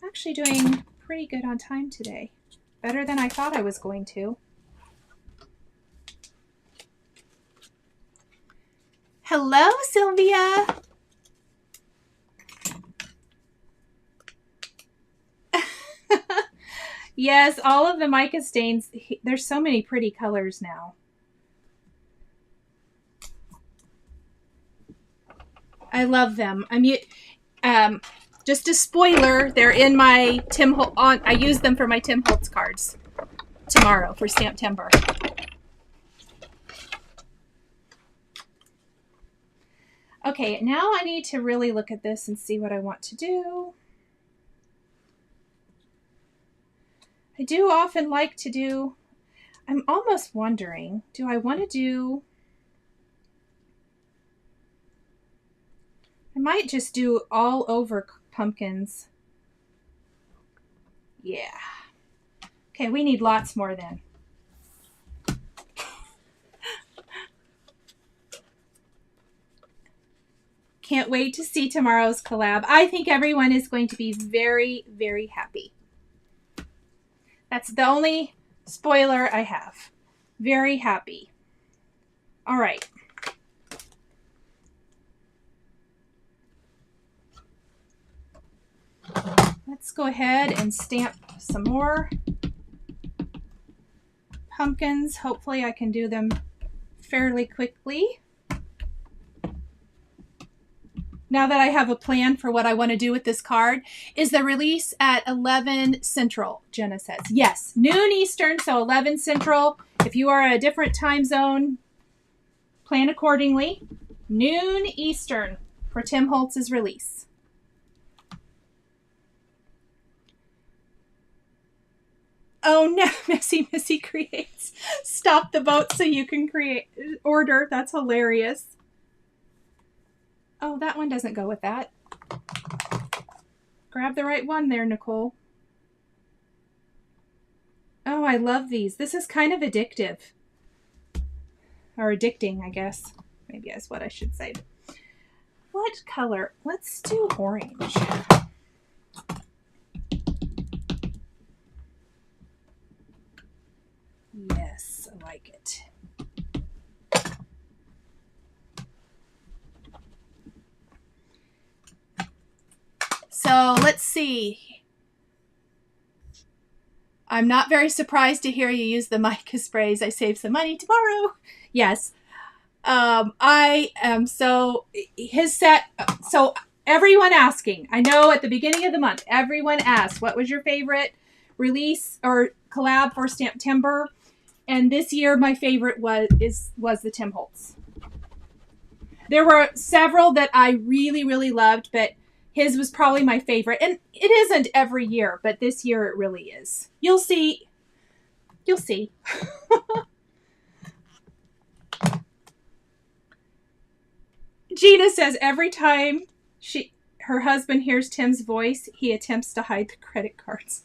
[SPEAKER 1] Actually doing pretty good on time today. Better than I thought I was going to. Hello, Sylvia. Yes, all of the mica stains. There's so many pretty colors now. I love them. Just a spoiler, they're in my I use them for my Tim Holtz cards tomorrow for Stamp Timber. Okay, now I need to really look at this and see what I want to do. I do often like to do, I'm almost wondering, do I want to do, I might just do all over pumpkins. Yeah. Okay, we need lots more then. Can't wait to see tomorrow's collab. I think everyone is going to be very, very happy. That's the only spoiler I have. Very happy. All right. Let's go ahead and stamp some more pumpkins. Hopefully I can do them fairly quickly. Now that I have a plan for what I want to do with this card. Is the release at 11 Central, Jenna says. Yes, noon Eastern, so 11 Central. If you are a different time zone, plan accordingly. Noon Eastern for Tim Holtz's release. Oh no, Missy creates. Stop the boat so you can order. That's hilarious. Oh, that one doesn't go with that. Grab the right one there, Nichol. Oh, I love these. This is kind of addictive. Or addicting, I guess. Maybe that's what I should say. What color? Let's do orange. Yes, I like it. So let's see. I'm not very surprised to hear you use the Mica sprays. I save some money tomorrow. Yes. I am so his set. So everyone asking, I know at the beginning of the month, everyone asked, what was your favorite release or collab for Stamptember? And this year, my favorite was the Tim Holtz. There were several that I really, really loved, but his was probably my favorite. And it isn't every year, but this year it really is. You'll see. You'll see. Gina says every time her husband hears Tim's voice, he attempts to hide the credit cards.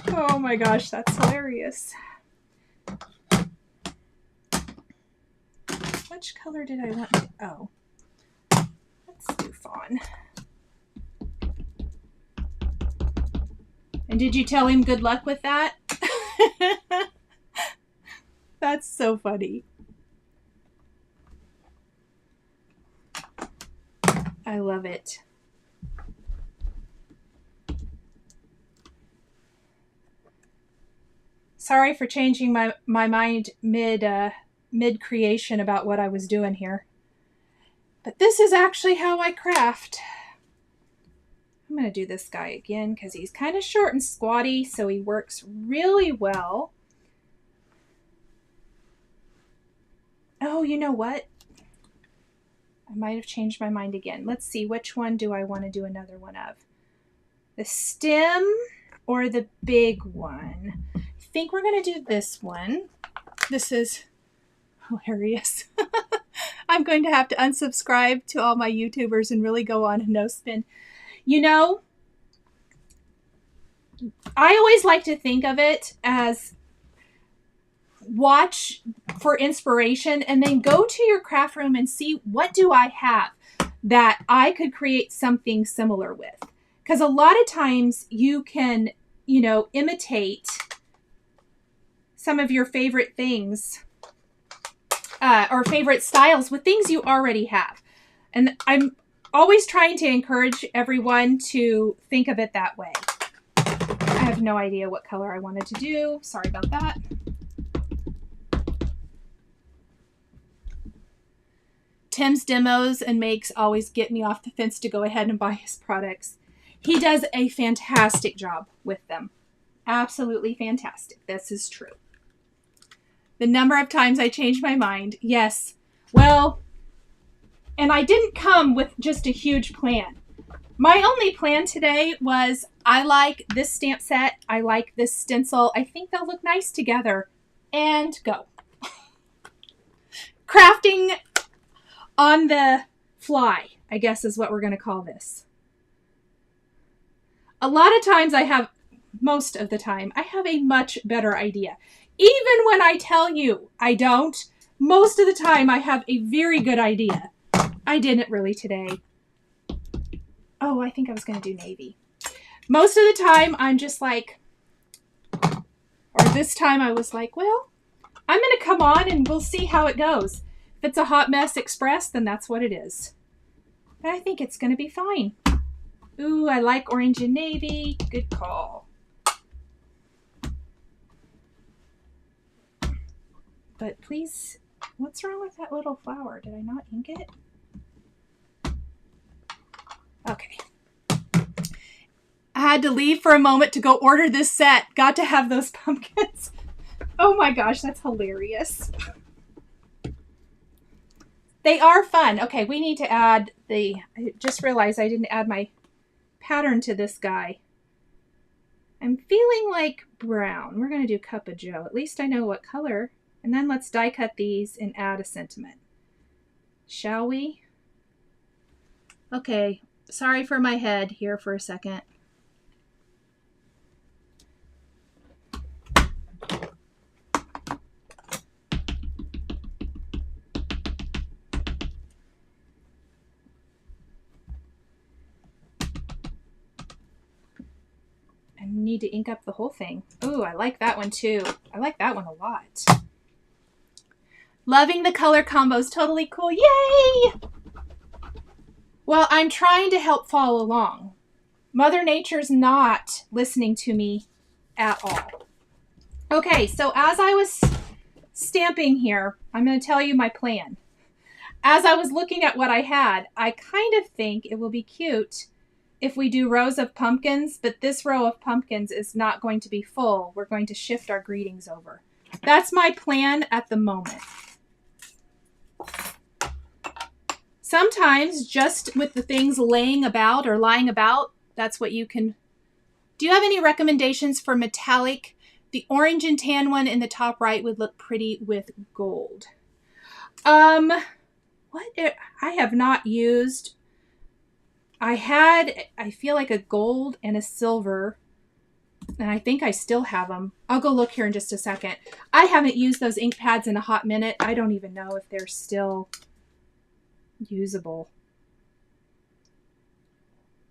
[SPEAKER 1] Oh my gosh, that's hilarious. Which color did I want to? Oh. Let's do fawn. And did you tell him good luck with that? That's so funny. I love it. Sorry for changing my mind mid creation about what I was doing here. But this is actually how I craft. I'm going to do this guy again because he's kind of short and squatty, so he works really well. Oh, you know what? I might have changed my mind again. Let's see, which one do I want to do another one of? The stem or the big one? I think we're going to do this one. This is hilarious. I'm going to have to unsubscribe to all my YouTubers and really go on no spin. You know, I always like to think of it as watch for inspiration and then go to your craft room and see what do I have that I could create something similar with. Because a lot of times you can, you know, imitate some of your favorite things or favorite styles with things you already have. And I'm always trying to encourage everyone to think of it that way. I have no idea what color I wanted to do. Sorry about that. Tim's demos and makes always get me off the fence to go ahead and buy his products. He does a fantastic job with them. Absolutely fantastic. This is true. The number of times I changed my mind. Yes. Well, and I didn't come with just a huge plan. My only plan today was I like this stamp set. I like this stencil. I think they'll look nice together. And go. Crafting on the fly, I guess is what we're going to call this. A lot of times most of the time, I have a much better idea. Even when I tell you I don't, Most of the time I have a very good idea. I didn't really today. Oh, I think I was going to do navy. Most of the time I'm just like, or this time I was like, well, I'm going to come on and we'll see how it goes. If it's a hot mess express, then that's what it is. But I think it's going to be fine. Ooh, I like orange and navy. Good call. But please, what's wrong with that little flower? Did I not ink it? Okay. I had to leave for a moment to go order this set. Got to have those pumpkins. Oh my gosh, that's hilarious. They are fun. Okay, we need to add the... I just realized I didn't add my pattern to this guy. I'm feeling like brown. We're going to do Cup of Joe. At least I know what color. And then let's die cut these and add a sentiment. Shall we? Okay, sorry for my head here for a second. I need to ink up the whole thing. Ooh, I like that one too. I like that one a lot. Loving the color combos. Totally cool. Yay! Well, I'm trying to help follow along. Mother Nature's not listening to me at all. Okay, so as I was stamping here, I'm going to tell you my plan. As I was looking at what I had, I kind of think it will be cute if we do rows of pumpkins, but this row of pumpkins is not going to be full. We're going to shift our greetings over. That's my plan at the moment. Sometimes just with the things laying about or lying about, that's what you can... Do you have any recommendations for metallic? The orange and tan one in the top right would look pretty with gold. I have not used... I feel like a gold and a silver, and I think I still have them. I'll go look here in just a second. I haven't used those ink pads in a hot minute. I don't even know if they're still usable.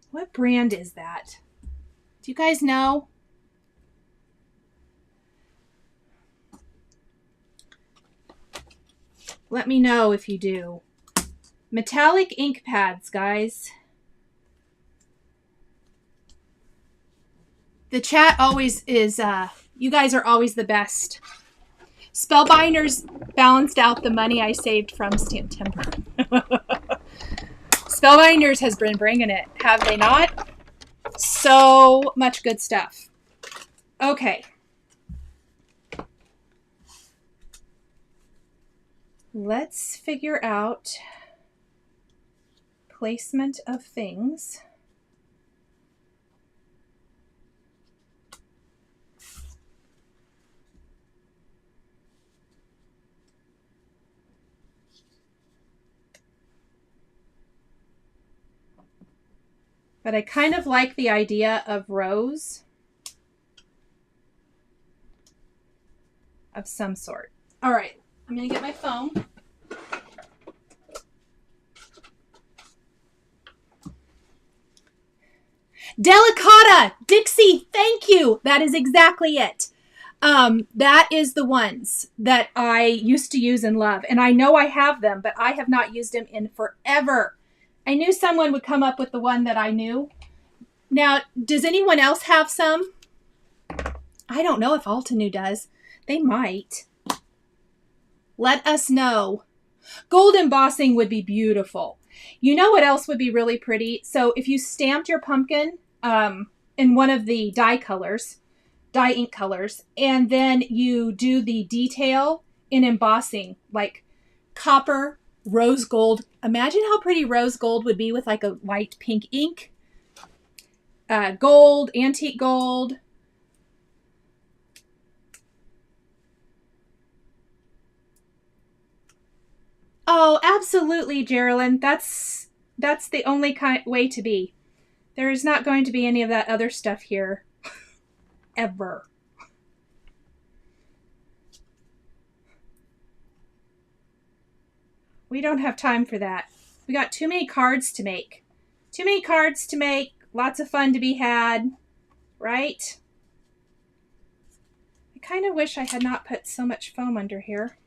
[SPEAKER 1] What brand is that? Do you guys know? Let me know if you do. Metallic ink pads, guys. The chat always is, you guys are always the best. Spellbinders balanced out the money I saved from September. Spellbinders has been bringing it, have they not? So much good stuff. Okay. Let's figure out placement of things. But I kind of like the idea of rows of some sort. All right, I'm going to get my phone. Delicata! Dixie, thank you! That is exactly it. That is the ones that I used to use and love. And I know I have them, but I have not used them in forever. I knew someone would come up with the one that I knew. Now, does anyone else have some? I don't know if Altenew does. They might. Let us know. Gold embossing would be beautiful. You know what else would be really pretty? So if you stamped your pumpkin in one of the dye ink colors, and then you do the detail in embossing, like copper, rose gold. Imagine how pretty rose gold would be with like a light pink ink. Gold, antique gold. Oh, absolutely, Geraldine. That's the only way to be. There is not going to be any of that other stuff here. Ever. We don't have time for that. We got too many cards to make. Too many cards to make. Lots of fun to be had. Right? I kind of wish I had not put so much foam under here.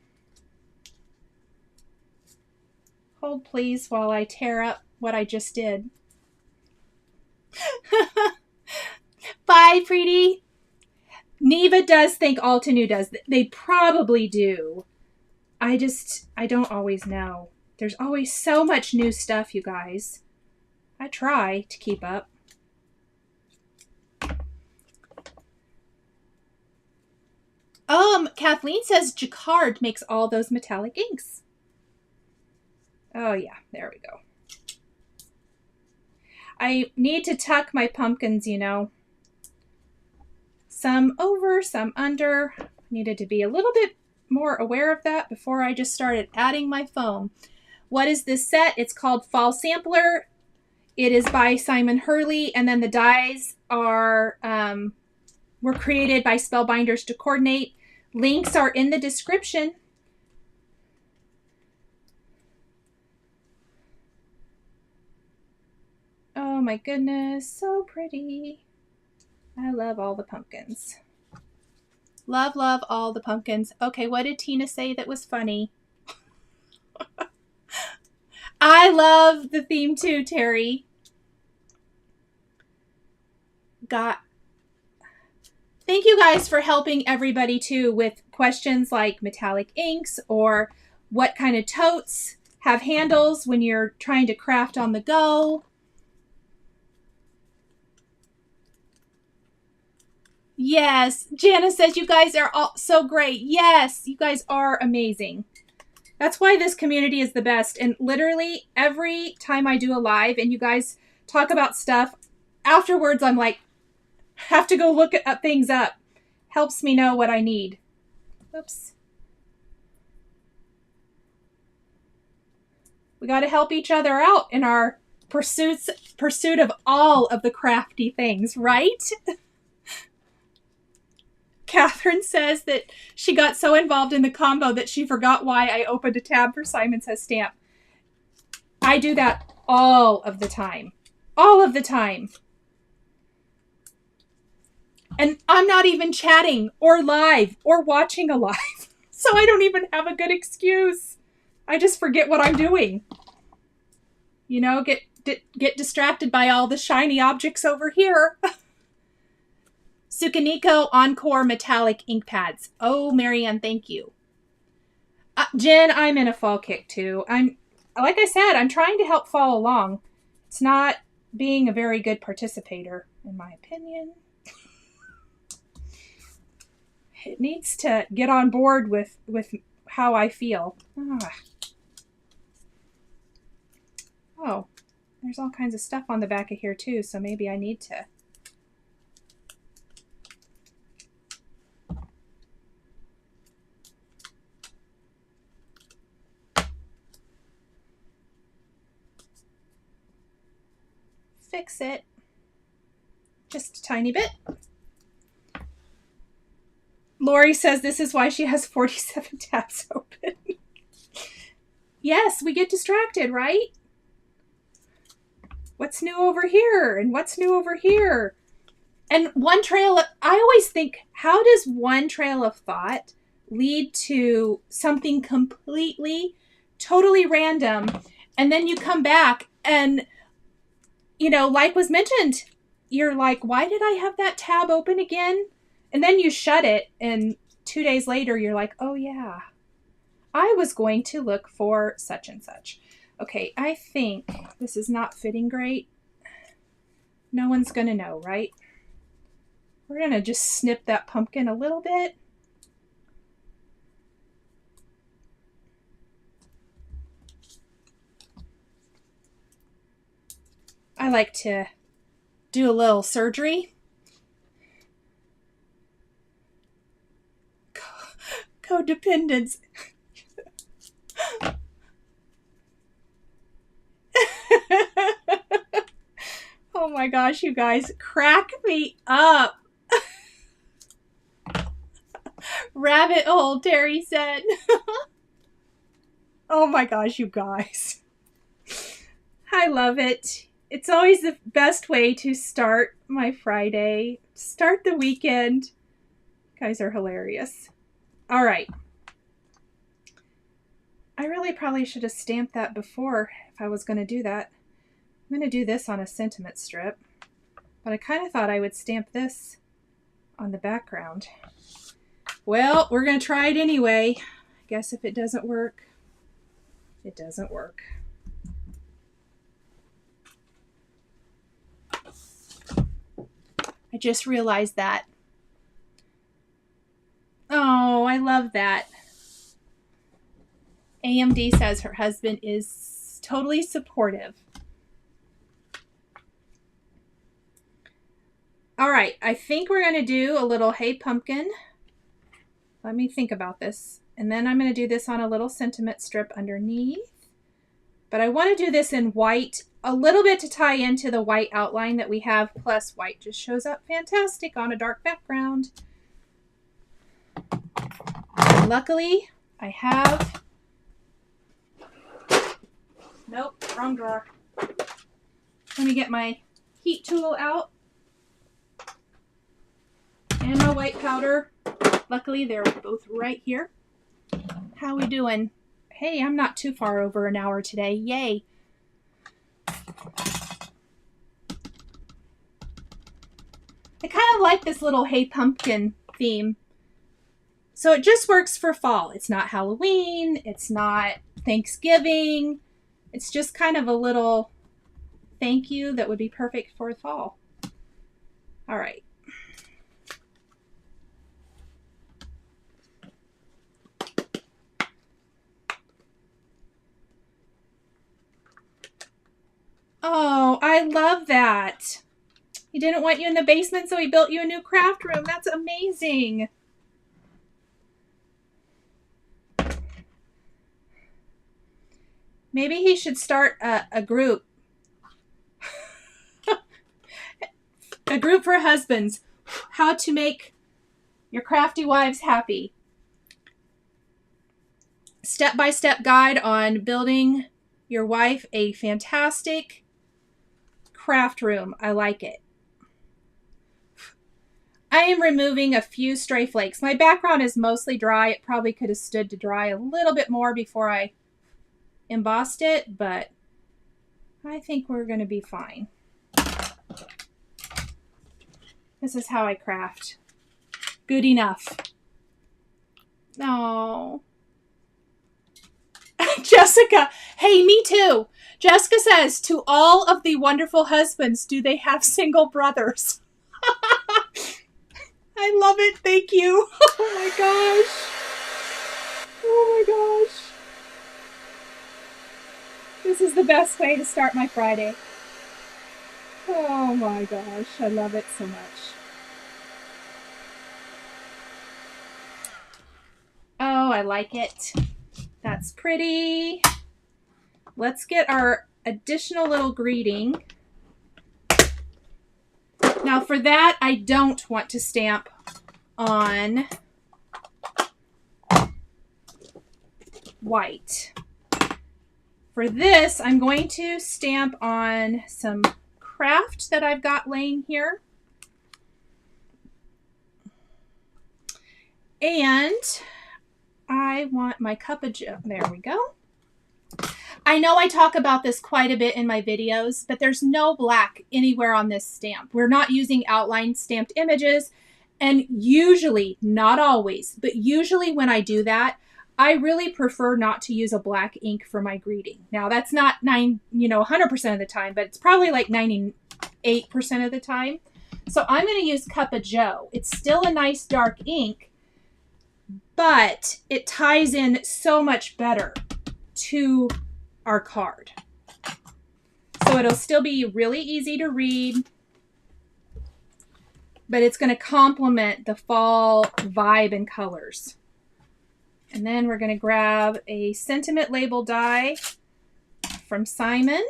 [SPEAKER 1] Hold please while I tear up what I just did. Bye, Preety. Neva does think Altenew does. They probably do. I don't always know. There's always so much new stuff, you guys. I try to keep up. Kathleen says Jacquard makes all those metallic inks. Oh yeah, there we go. I need to tuck my pumpkins, you know. Some over, some under. Needed to be a little bit more aware of that before I just started adding my foam. What is this set? It's called Fall Sampler. It is by Simon Hurley, and then the dies are were created by Spellbinders to coordinate. Links are in the description. Oh my goodness, so pretty. I love all the pumpkins. Love, love all the pumpkins. Okay, what did Tina say that was funny? I love the theme too, Terry. Thank you guys for helping everybody too with questions like metallic inks or what kind of totes have handles when you're trying to craft on the go. Yes, Jana says you guys are all so great. Yes, you guys are amazing. That's why this community is the best. And literally every time I do a live and you guys talk about stuff, afterwards I'm like, have to go look at things up. Helps me know what I need. Oops. We got to help each other out in our pursuit of all of the crafty things, right? Catherine says that she got so involved in the combo that she forgot why I opened a tab for Simon Says Stamp. I do that all of the time. All of the time. And I'm not even chatting or live or watching a live. So I don't even have a good excuse. I just forget what I'm doing. You know, get distracted by all the shiny objects over here. Sukaniko Encore Metallic Ink Pads. Oh, Marianne, thank you. Jen, I'm in a fall kick too. Like I said, I'm trying to help fall along. It's not being a very good participator, in my opinion. It needs to get on board with how I feel. Oh, there's all kinds of stuff on the back of here too, so maybe I need to. Fix it. Just a tiny bit. Lori says this is why she has 47 tabs open. Yes, we get distracted, right? What's new over here? And what's new over here? And one trail of, I always think, how does one trail of thought lead to something completely, totally random? And then you come back and, you know, like was mentioned, you're like, why did I have that tab open again? And then you shut it, and 2 days later, you're like, oh yeah, I was going to look for such and such. Okay, I think this is not fitting great. No one's going to know, right? We're going to just snip that pumpkin a little bit. I like to do a little surgery. Codependence. Oh my gosh, you guys, crack me up. Rabbit hole, Terry said. Oh my gosh, you guys. I love it. It's always the best way to start my Friday. Start the weekend. You guys are hilarious. All right. I really probably should have stamped that before if I was going to do that. I'm going to do this on a sentiment strip, but I kind of thought I would stamp this on the background. Well, we're going to try it anyway. I guess if it doesn't work, it doesn't work. I just realized that. Oh, I love that. AMD says her husband is totally supportive. All right, I think we're going to do a little Hey Pumpkin. Let me think about this. And then I'm going to do this on a little sentiment strip underneath. But I want to do this in white a little bit to tie into the white outline that we have. Plus white just shows up fantastic on a dark background. Luckily, I have... Nope, wrong drawer. Let me get my heat tool out. And my white powder. Luckily, they're both right here. How we doing? Hey, I'm not too far over an hour today. Yay. I kind of like this little Hey Pumpkin theme. So it just works for fall. It's not Halloween. It's not Thanksgiving. It's just kind of a little thank you that would be perfect for fall. All right. Oh, I love that. He didn't want you in the basement, so he built you a new craft room. That's amazing. Maybe he should start a group. A group for husbands. How to make your crafty wives happy. Step-by-step guide on building your wife a fantastic craft room. I like it. I am removing a few stray flakes. My background is mostly dry. It probably could have stood to dry a little bit more before I embossed it, but I think we're going to be fine. This is how I craft. Good enough. Oh. Jessica, hey, me too. Jessica says, to all of the wonderful husbands, do they have single brothers? I love it. Thank you. Oh my gosh. Oh my gosh. This is the best way to start my Friday. Oh my gosh. I love it so much. Oh, I like it. That's pretty. Let's get our additional little greeting. Now for that, I don't want to stamp on white. For this, I'm going to stamp on some craft that I've got laying here. And I want my cup of joe. There we go. I know I talk about this quite a bit in my videos, but there's no black anywhere on this stamp. We're not using outline stamped images. And usually, not always, but usually when I do that, I really prefer not to use a black ink for my greeting. Now that's not 100% of the time, but it's probably like 98% of the time. So I'm going to use Cup of Joe. It's still a nice dark ink, but it ties in so much better to our card. So it'll still be really easy to read, but it's going to complement the fall vibe and colors. And then we're going to grab a sentiment label die from Simon.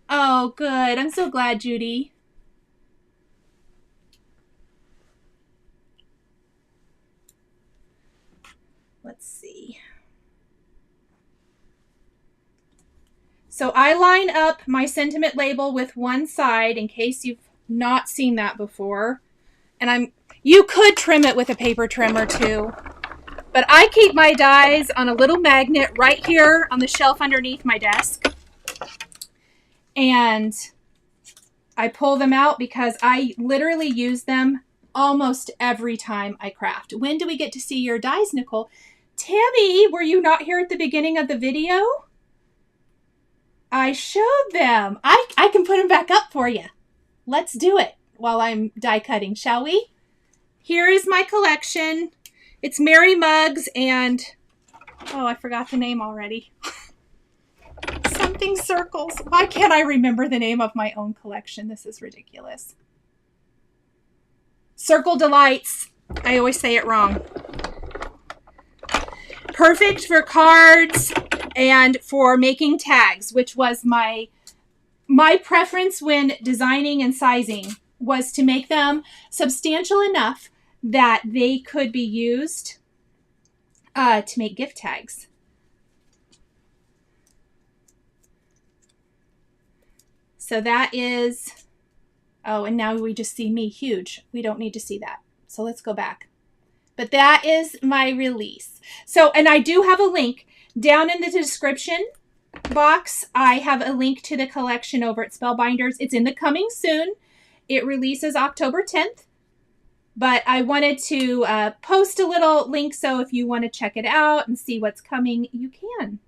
[SPEAKER 1] Oh, good. I'm so glad, Judy. let's see. So I line up my sentiment label with one side in case you've not seen that before. And you could trim it with a paper trimmer too. But I keep my dies on a little magnet right here on the shelf underneath my desk. And I pull them out because I literally use them almost every time I craft. When do we get to see your dies, Nichol? Tammy, were you not here at the beginning of the video? I showed them. I can put them back up for you. Let's do it while I'm die cutting, shall we? Here is my collection. It's Mary Mugs and, oh, I forgot the name already. Something Circles. Why can't I remember the name of my own collection? This is ridiculous. Circle Delights. I always say it wrong. Perfect for cards and for making tags, which was my preference when designing and sizing, was to make them substantial enough that they could be used to make gift tags. So that is, oh, and now we just see me huge. We don't need to see that. So let's go back. But that is my release. So, and I do have a link down in the description box. I have a link to the collection over at Spellbinders. It's in the coming soon. It releases October 10th. But I wanted to post a little link, so if you want to check it out and see what's coming, you can.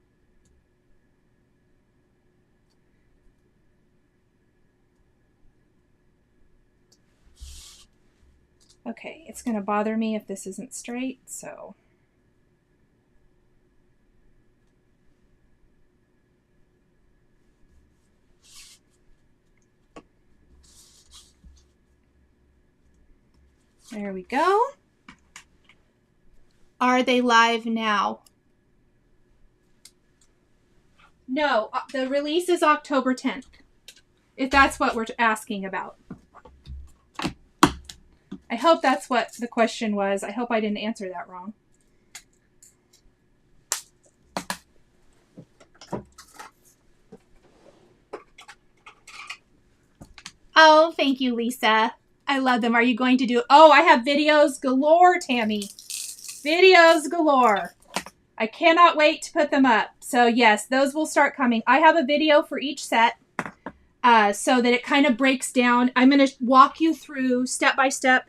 [SPEAKER 1] Okay, it's going to bother me if this isn't straight, so. There we go. Are they live now? No, the release is October 10th, if that's what we're asking about. I hope that's what the question was. I hope I didn't answer that wrong. Oh, thank you, Lisa. I love them. Are you going to do... Oh, I have videos galore, Tammy. Videos galore. I cannot wait to put them up. So yes, those will start coming. I have a video for each set so that it kind of breaks down. I'm going to walk you through step by step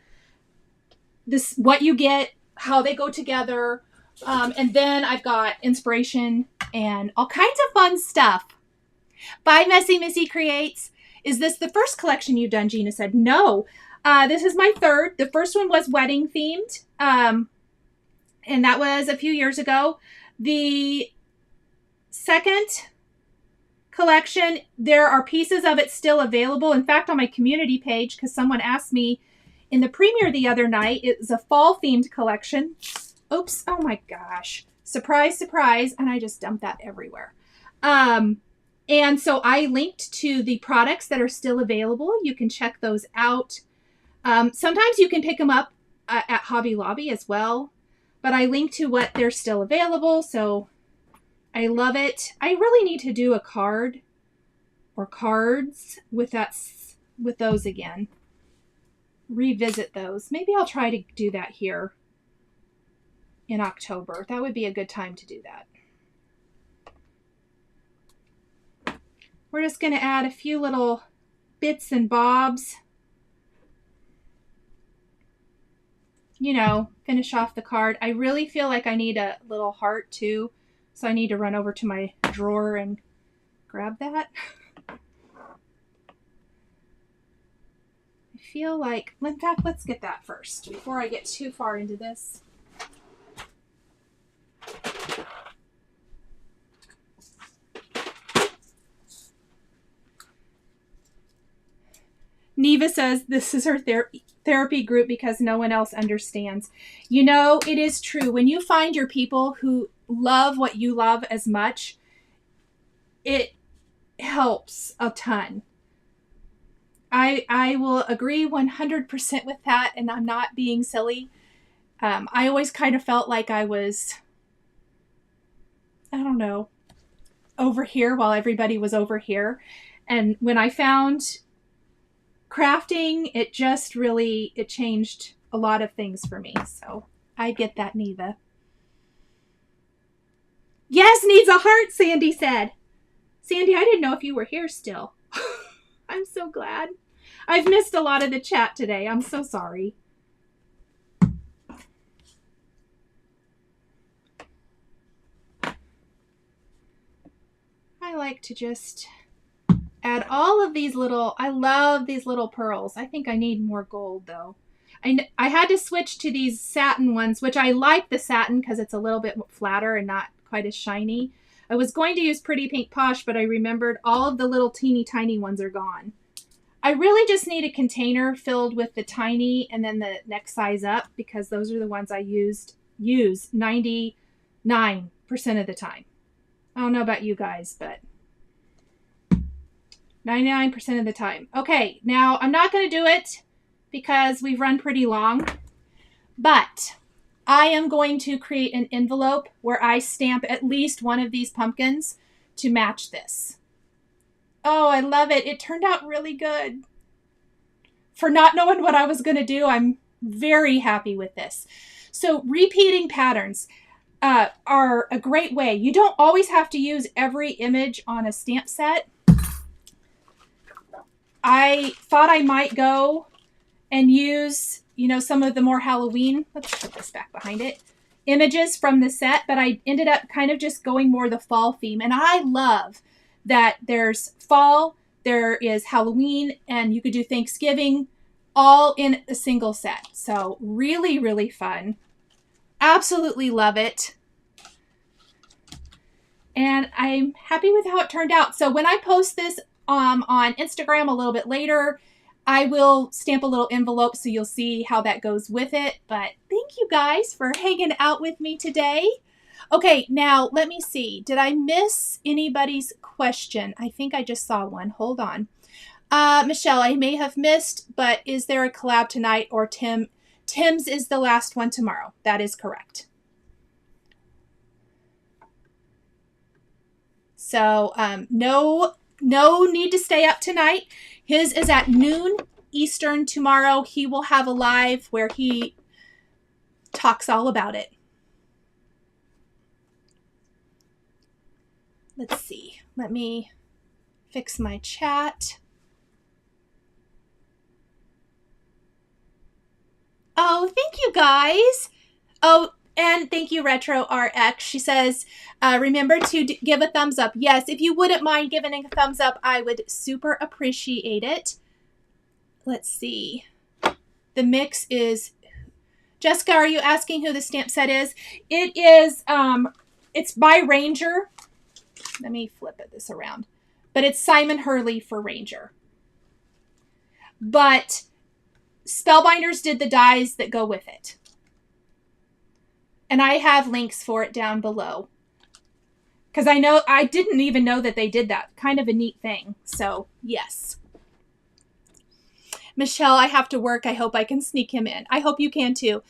[SPEAKER 1] this, what you get, how they go together. And then I've got inspiration and all kinds of fun stuff. Bye, Messy Missy Creates. Is this the first collection you've done? Gina said, no. This is my third. The first one was wedding themed. And that was a few years ago. The second collection, there are pieces of it still available. In fact, on my community page, because someone asked me in the premiere the other night, it was a fall themed collection. Oops. Oh my gosh. Surprise, surprise. And I just dumped that everywhere. And so I linked to the products that are still available. You can check those out. Sometimes you can pick them up at Hobby Lobby as well. But I linked to what they're still available. So I love it. I really need to do a card or cards with those again. Revisit those. Maybe I'll try to do that here in October. That would be a good time to do that. We're just going to add a few little bits and bobs. You know, finish off the card. I really feel like I need a little heart too. So I need to run over to my drawer and grab that. I feel like, in fact, let's get that first before I get too far into this. Neva says this is her therapy group because no one else understands. You know, it is true. When you find your people who love what you love as much, it helps a ton. I will agree 100% with that, and I'm not being silly. I always kind of felt like I was I don't know, over here while everybody was over here. And when I found crafting, it just really, it changed a lot of things for me. So I get that, Neva. Yes, needs a heart, Sandy said. Sandy, I didn't know if you were here still. I'm so glad. I've missed a lot of the chat today. I'm so sorry. I like to just add all of these little, I love these little pearls. I think I need more gold though. I had to switch to these satin ones, which I like the satin because it's a little bit flatter and not quite as shiny. I was going to use Pretty Pink Posh, but I remembered all of the little teeny tiny ones are gone. I really just need a container filled with the tiny and then the next size up, because those are the ones I use 99% of the time. I don't know about you guys, but 99% of the time. Okay, now I'm not going to do it because we've run pretty long, but I am going to create an envelope where I stamp at least one of these pumpkins to match this. Oh, I love it. It turned out really good. For not knowing what I was going to do, I'm very happy with this. So repeating patterns are a great way. You don't always have to use every image on a stamp set. I thought I might go and use, you know, some of the more Halloween, let's put this back behind it, images from the set, but I ended up kind of just going more the fall theme. And I love that there's fall, there is Halloween, and you could do Thanksgiving all in a single set. So really, really fun. Absolutely love it. And I'm happy with how it turned out. So when I post this on Instagram a little bit later, I will stamp a little envelope so you'll see how that goes with it. But thank you guys for hanging out with me today. Okay, now let me see. Did I miss anybody's question? I think I just saw one. Hold on. Michelle, I may have missed, but is there a collab tonight or Tim's is the last one tomorrow? That is correct. So no need to stay up tonight. His is at noon Eastern tomorrow. He will have a live where he talks all about it. Let's see. Let me fix my chat. Oh, thank you guys. Oh, and thank you, Retro RX. She says, remember to give a thumbs up. Yes, if you wouldn't mind giving a thumbs up, I would super appreciate it. Let's see. The mix is... Jessica, are you asking who the stamp set is? It is, it's by Ranger. Let me flip this around. But it's Simon Hurley for Ranger. But Spellbinders did the dies that go with it. And I have links for it down below. Because I didn't even know that they did that. Kind of a neat thing. So, yes. Michelle, I have to work. I hope I can sneak him in. I hope you can too.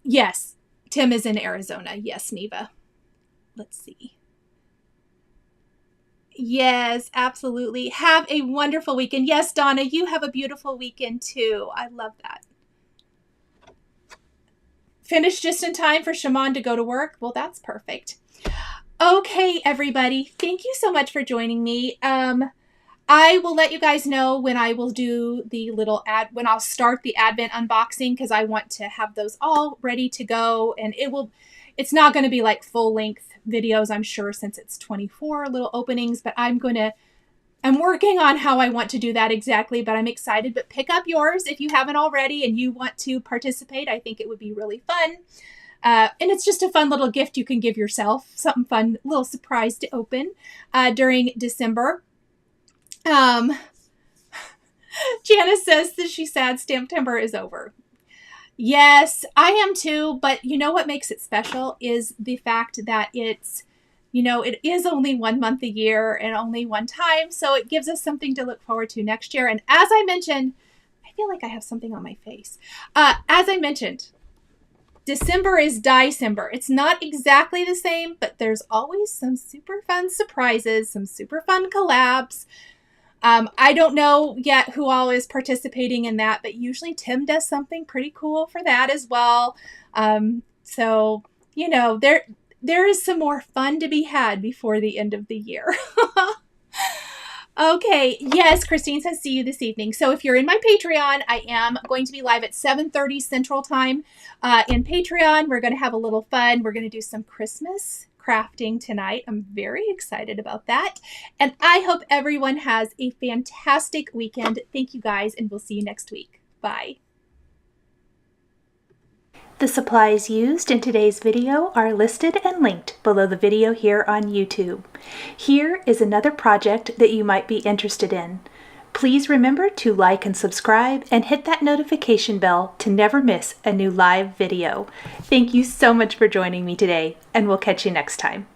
[SPEAKER 1] Yes, Tim is in Arizona. Yes, Neva. Let's see. Yes, absolutely. Have a wonderful weekend. Yes, Donna, you have a beautiful weekend too. I love that. Finished just in time for Shimon to go to work. Well, that's perfect. Okay, everybody. Thank you so much for joining me. I will let you guys know when I will do the little when I'll start the Advent unboxing, because I want to have those all ready to go. And it's not going to be like full length videos, I'm sure, since it's 24 little openings, but I'm working on how I want to do that exactly, but I'm excited. But pick up yours if you haven't already and you want to participate. I think it would be really fun. And it's just a fun little gift you can give yourself, something fun, little surprise to open during December. Janice says that she's sad Stamptember is over. Yes, I am too, but you know what makes it special is the fact that it's, you know, it is only 1 month a year and only one time, so it gives us something to look forward to next year. And as I mentioned, I feel like I have something on my face. As I mentioned, December is Dicember. It's not exactly the same, but there's always some super fun surprises, some super fun collabs. I don't know yet who all is participating in that, but usually Tim does something pretty cool for that as well. So, you know, there is some more fun to be had before the end of the year. Okay, yes, Christine says see you this evening. So if you're in my Patreon, I am going to be live at 7:30 Central Time in Patreon. We're going to have a little fun. We're going to do some Christmas crafting tonight. I'm very excited about that. And I hope everyone has a fantastic weekend. Thank you guys, and we'll see you next week. Bye. The supplies used in today's video are listed and linked below the video here on YouTube. Here is another project that you might be interested in. Please remember to like and subscribe and hit that notification bell to never miss a new live video. Thank you so much for joining me today, and we'll catch you next time.